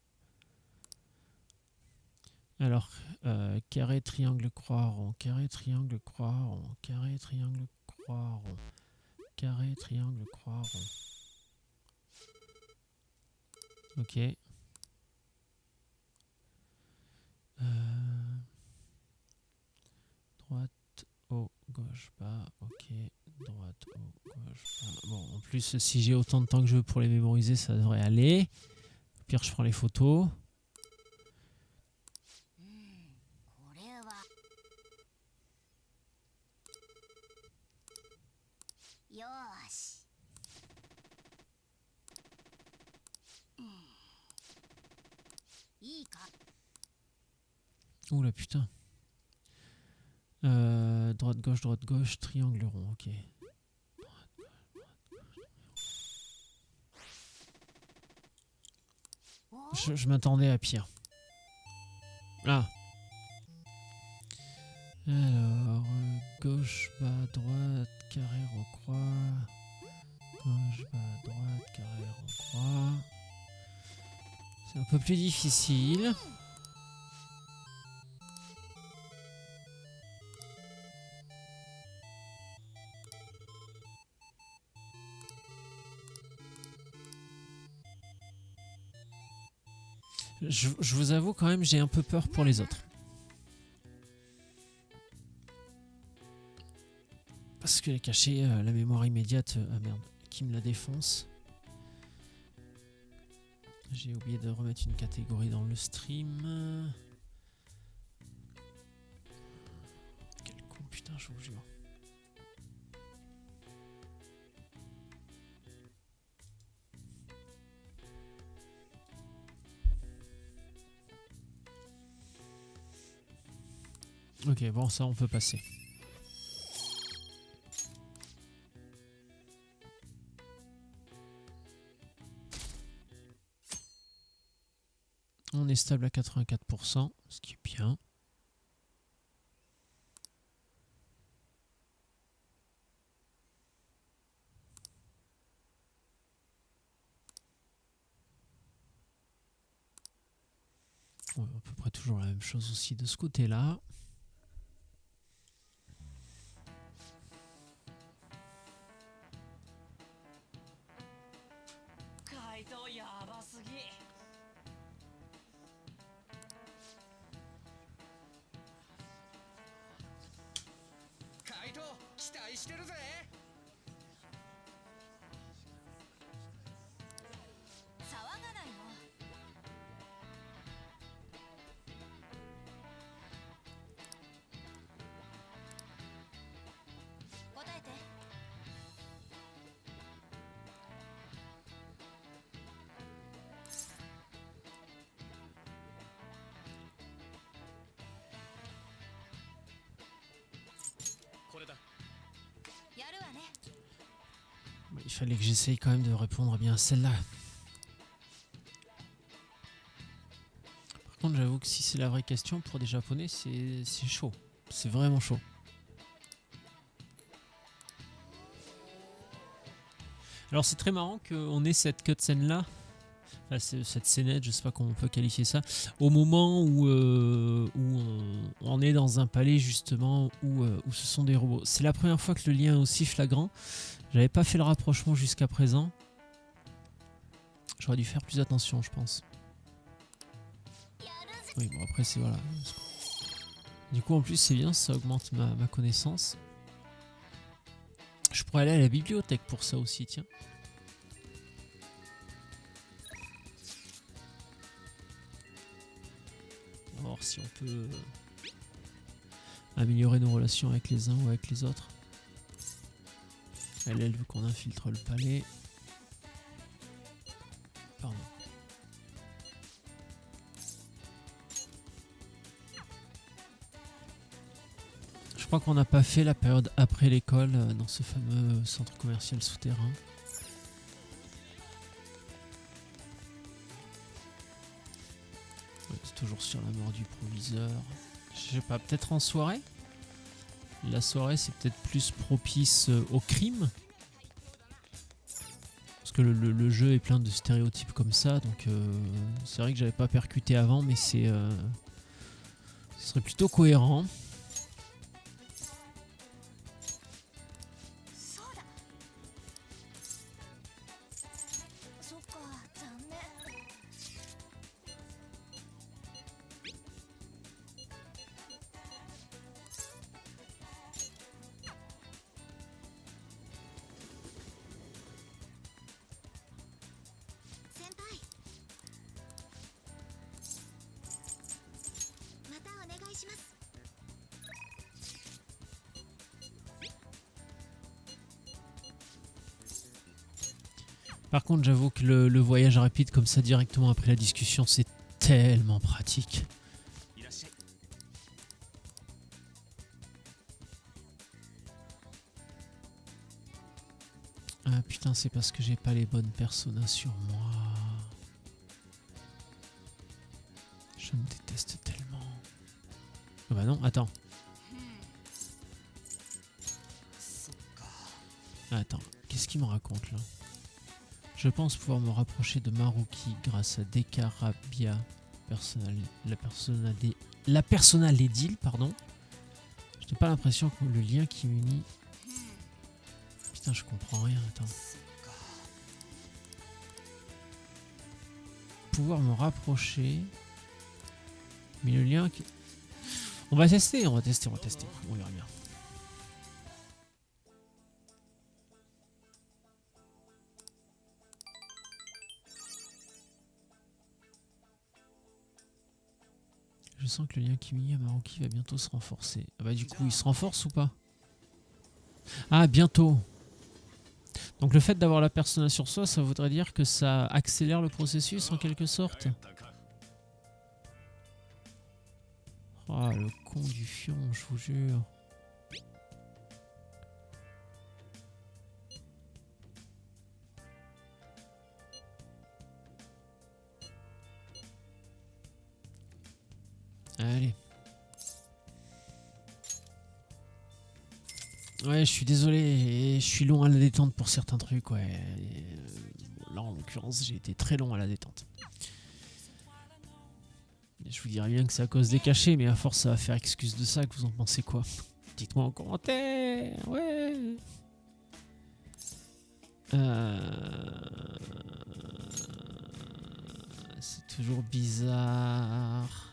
Alors, carré, triangle, croix, rond, carré, triangle, croix, rond, carré, triangle, croix, rond, carré, triangle, croix, rond. Ok. Droite, haut, gauche, bas. Ok. Droite, haut, gauche, bas. Bon, en plus, si j'ai autant de temps que je veux pour les mémoriser, ça devrait aller. Au pire, je prends les photos. Ouh la putain. Droite, gauche, triangle rond, ok. Je m'attendais à pire. Ah. Alors, gauche, bas, droite, carré, rond, croix. Gauche, bas, droite, carré, rond, croix. C'est un peu plus difficile. Je vous avoue quand même, j'ai un peu peur pour les autres. Parce que cacher la mémoire immédiate, ah merde, qui me la défonce. J'ai oublié de remettre une catégorie dans le stream. Quel con, putain, je vous jure. Ok, bon, ça on peut passer. On est stable à 84%, ce qui est bien. Ouais, à peu près toujours la même chose aussi de ce côté-là. Il fallait que j'essaye quand même de répondre bien à celle-là. Par contre, j'avoue que si c'est la vraie question, pour des japonais, c'est chaud. C'est vraiment chaud. Alors c'est très marrant qu'on ait cette cutscene-là, enfin, cette scénette, je sais pas comment on peut qualifier ça, au moment où on est dans un palais justement où ce sont des robots. C'est la première fois que le lien est aussi flagrant. J'avais pas fait le rapprochement jusqu'à présent. J'aurais dû faire plus attention, je pense. Oui, bon après c'est voilà. Du coup en plus c'est bien, ça augmente ma connaissance. Je pourrais aller à la bibliothèque pour ça aussi, tiens. On va voir si on peut améliorer nos relations avec les uns ou avec les autres. Elle veut qu'on infiltre le palais. Pardon. Je crois qu'on n'a pas fait la période après l'école dans ce fameux centre commercial souterrain. Ouais, c'est toujours sur la mort du proviseur. Je sais pas, peut-être en soirée? La soirée, c'est peut-être plus propice au crime. que le jeu est plein de stéréotypes comme ça, donc c'est vrai que j'avais pas percuté avant, mais ce serait plutôt cohérent. Par contre, j'avoue que le voyage rapide comme ça directement après la discussion, c'est tellement pratique. Ah putain, c'est parce que j'ai pas les bonnes personas sur moi. Je me déteste tellement. Ah bah non, attends. Ah, attends, qu'est-ce qu'il me raconte là? Je pense pouvoir me rapprocher de Maruki grâce à Dekarabia, la persona Lédile, pardon. Je n'ai pas l'impression que le lien qui m'unit... Putain, je comprends rien, attends. Pouvoir me rapprocher... Mais le lien qui... On va tester. On verra bien. Je sens que le lien qui m'unit à Maruki va bientôt se renforcer. Ah bah du coup, il se renforce ou pas? Ah, bientôt. Donc le fait d'avoir la persona sur soi, ça voudrait dire que ça accélère le processus en quelque sorte. Ah, le con du fion, je vous jure. Allez. Ouais, je suis désolé, je suis long à la détente pour certains trucs, ouais. Là, en l'occurrence, j'ai été très long à la détente. Je vous dirais bien que c'est à cause des cachets, mais à force, ça va faire excuse de ça. Que vous en pensez quoi? Dites-moi en commentaire, ouais. C'est toujours bizarre.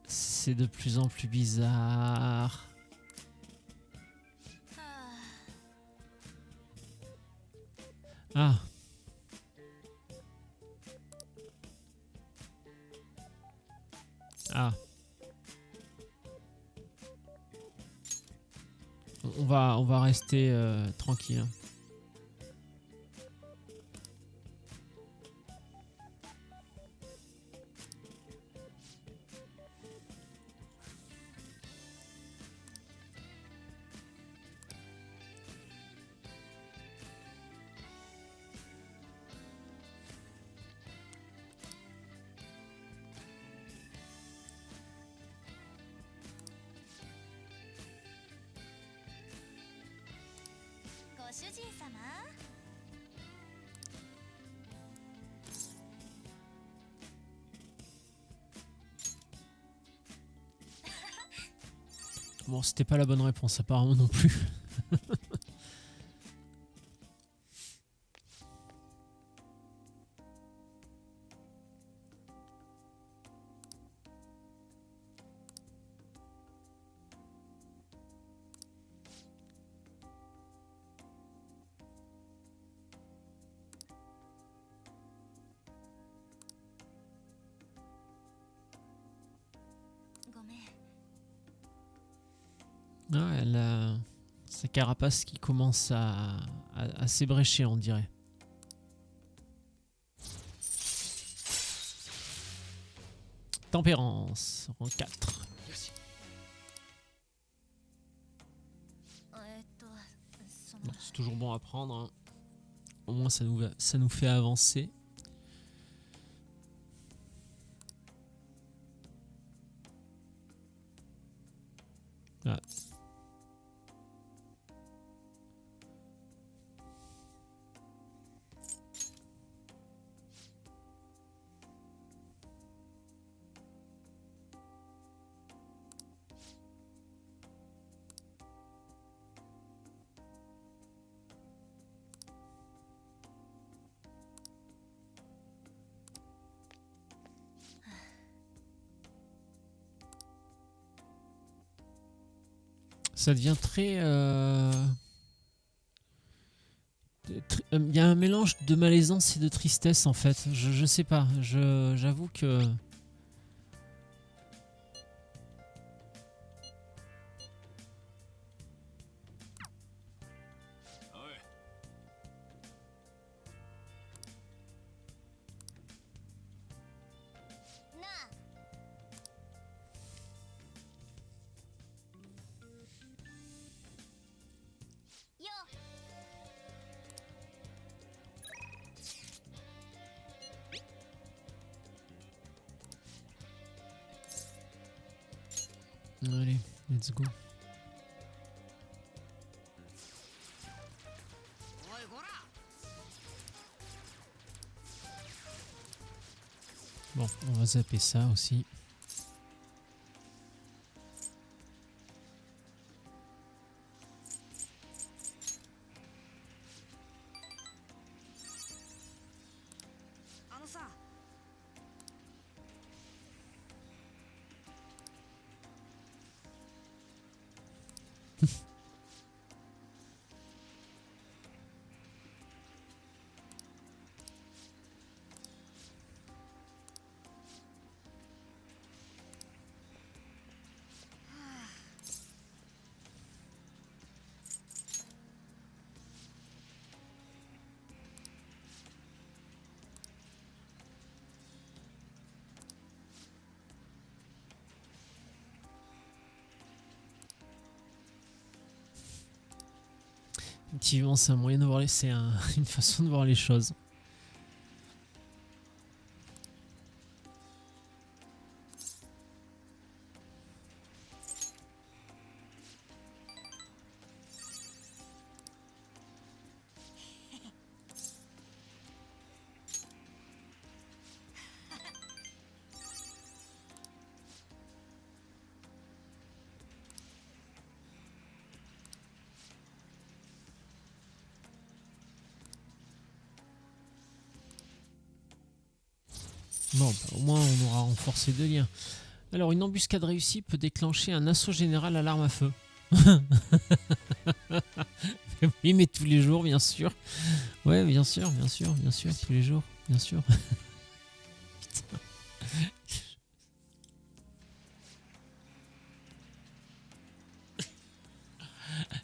C'est de plus en plus bizarre. Ah. Ah. On va rester tranquille. Hein. Bon, c'était pas la bonne réponse apparemment non plus. Ah, elle a sa carapace qui commence à s'ébrécher, on dirait. Tempérance, en 4. Bon, c'est toujours bon à prendre. Hein. Au moins, ça nous fait avancer. Ah. Ça devient très... Il y a un mélange de malaisance et de tristesse en fait. Je sais pas. J'avoue que... Allez, let's go. Bon, on va zapper ça aussi. Effectivement, c'est un moyen de voir les... c'est une façon de voir les choses. Bon, bah, au moins on aura renforcé 2 liens. Alors, une embuscade réussie peut déclencher un assaut général à l'arme à feu. Oui, mais tous les jours, bien sûr. Ouais, bien sûr, tous les jours, bien sûr. Putain.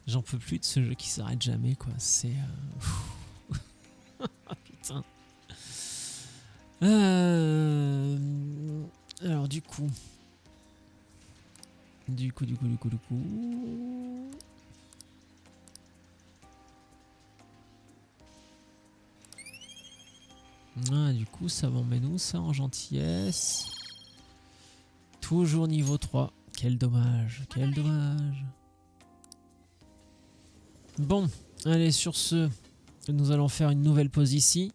J'en peux plus de ce jeu qui s'arrête jamais, quoi. C'est... Putain. Alors, du coup... Ah, du coup, ça m'emmène où, ça, en gentillesse? Toujours niveau 3. Quel dommage, quel dommage. Bon, allez, sur ce, nous allons faire une nouvelle pause ici.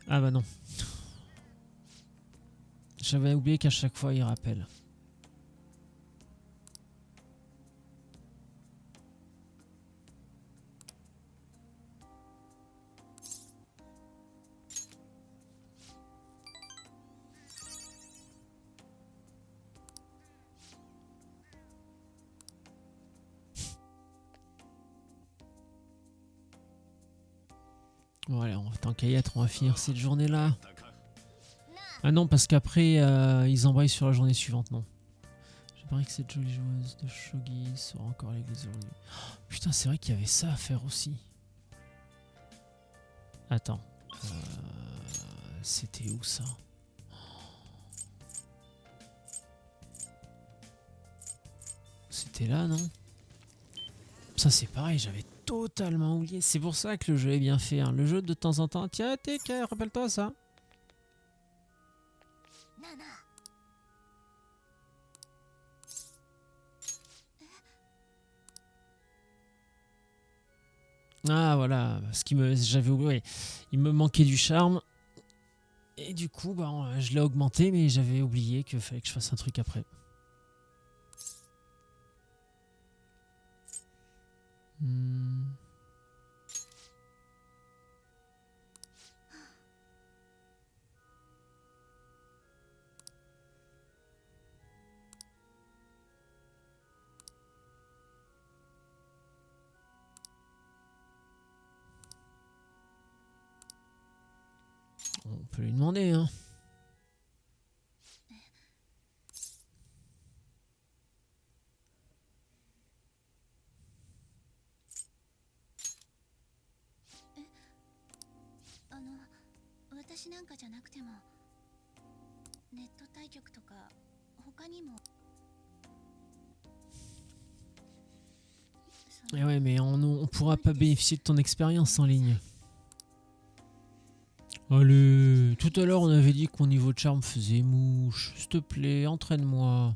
Ah bah non. J'avais oublié qu'à chaque fois, il rappelle. Bon, allez, tant qu'à y être, on va finir cette journée-là. Ah non, parce qu'après, ils embrayent sur la journée suivante, non. Je parie que cette jolie joueuse de shogi sera encore à l'église aujourd'hui. Oh, putain, c'est vrai qu'il y avait ça à faire aussi. Attends. C'était où ça? C'était là, non? Ça, c'est pareil, j'avais totalement oublié. C'est pour ça que le jeu est bien fait. Hein. Le jeu, de temps en temps... Tiens, rappelle-toi ça. Ah, voilà. Ce qui me... J'avais oublié. Il me manquait du charme. Et du coup, bah, je l'ai augmenté, mais j'avais oublié qu'il fallait que je fasse un truc après. On peut lui demander, hein. Et ouais, mais on pourra pas bénéficier de ton expérience en ligne. Allez, tout à l'heure on avait dit que mon niveau de charme faisait mouche. S'il te plaît, entraîne-moi.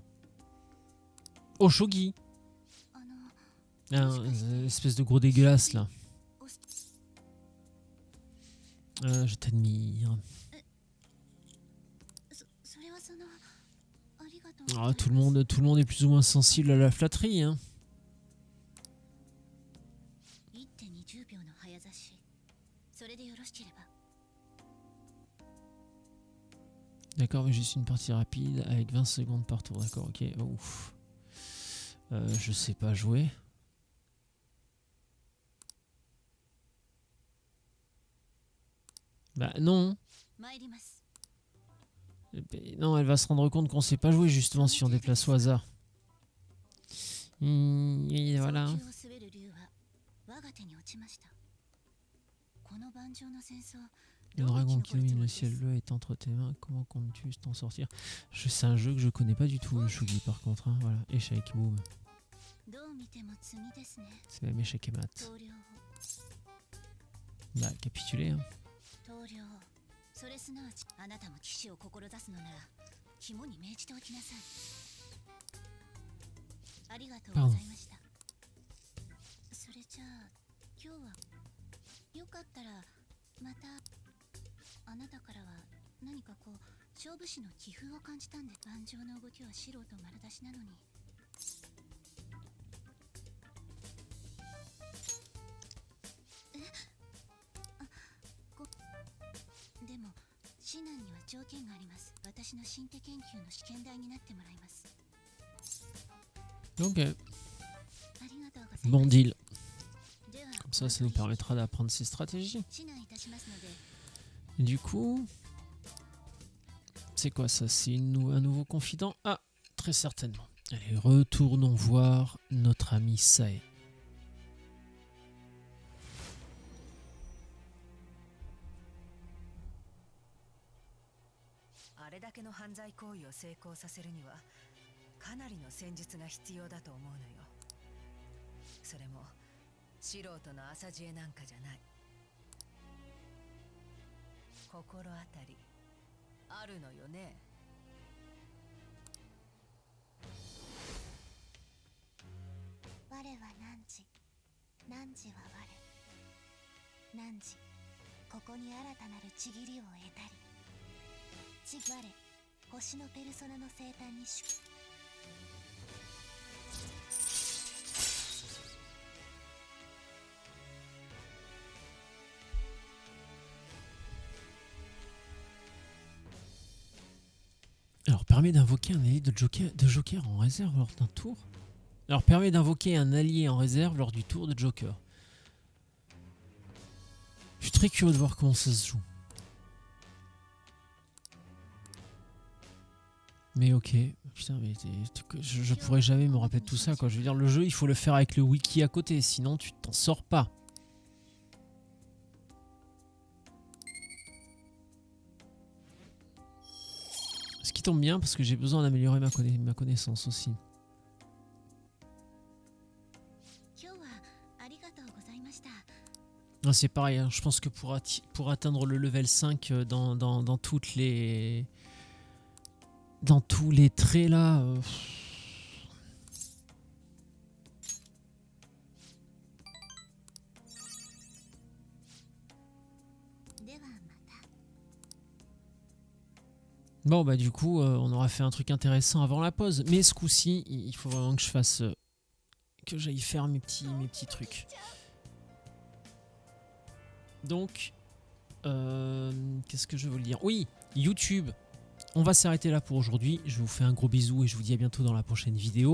Oh, Shogi. Espèce de gros dégueulasse là. Je t'admire. Ah, tout le monde est plus ou moins sensible à la flatterie, hein. D'accord, mais juste une partie rapide avec 20 secondes par tour. D'accord, ok. Ouf. Je sais pas jouer. Bah non. Non, elle va se rendre compte qu'on sait pas jouer justement si on déplace au hasard. Et voilà. Le dragon qui domine le ciel bleu est entre tes mains. Comment comptes-tu t'en sortir? C'est un jeu que je connais pas du tout, le Shogi par contre. Hein. Voilà, échec, boum. C'est même échec et mat. Bah, capituler. Hein. Pardon. Ok. Bon deal. Comme ça nous permettra d'apprendre ces stratégies. Et du coup, c'est quoi ça? C'est un nouveau confident? Ah, très certainement. Allez, retournons voir notre ami Sae. Alors, permet d'invoquer un allié de Joker en réserve lors d'un tour. Alors, permet d'invoquer un allié en réserve lors du tour de Joker. Je suis très curieux de voir comment ça se joue. Mais ok. Putain, mais je pourrais jamais me rappeler de tout ça, quoi. Je veux dire, le jeu, il faut le faire avec le wiki à côté, sinon tu t'en sors pas. Ce qui tombe bien, parce que j'ai besoin d'améliorer ma connaissance aussi. C'est pareil, hein. Je pense que pour atteindre le level 5 dans toutes les... Dans tous les traits là... Bon bah du coup on aura fait un truc intéressant avant la pause. Mais ce coup-ci, il faut vraiment que je fasse... que j'aille faire mes petits trucs. Donc, qu'est-ce que je veux vous dire? Oui, YouTube, on va s'arrêter là pour aujourd'hui. Je vous fais un gros bisou et je vous dis à bientôt dans la prochaine vidéo.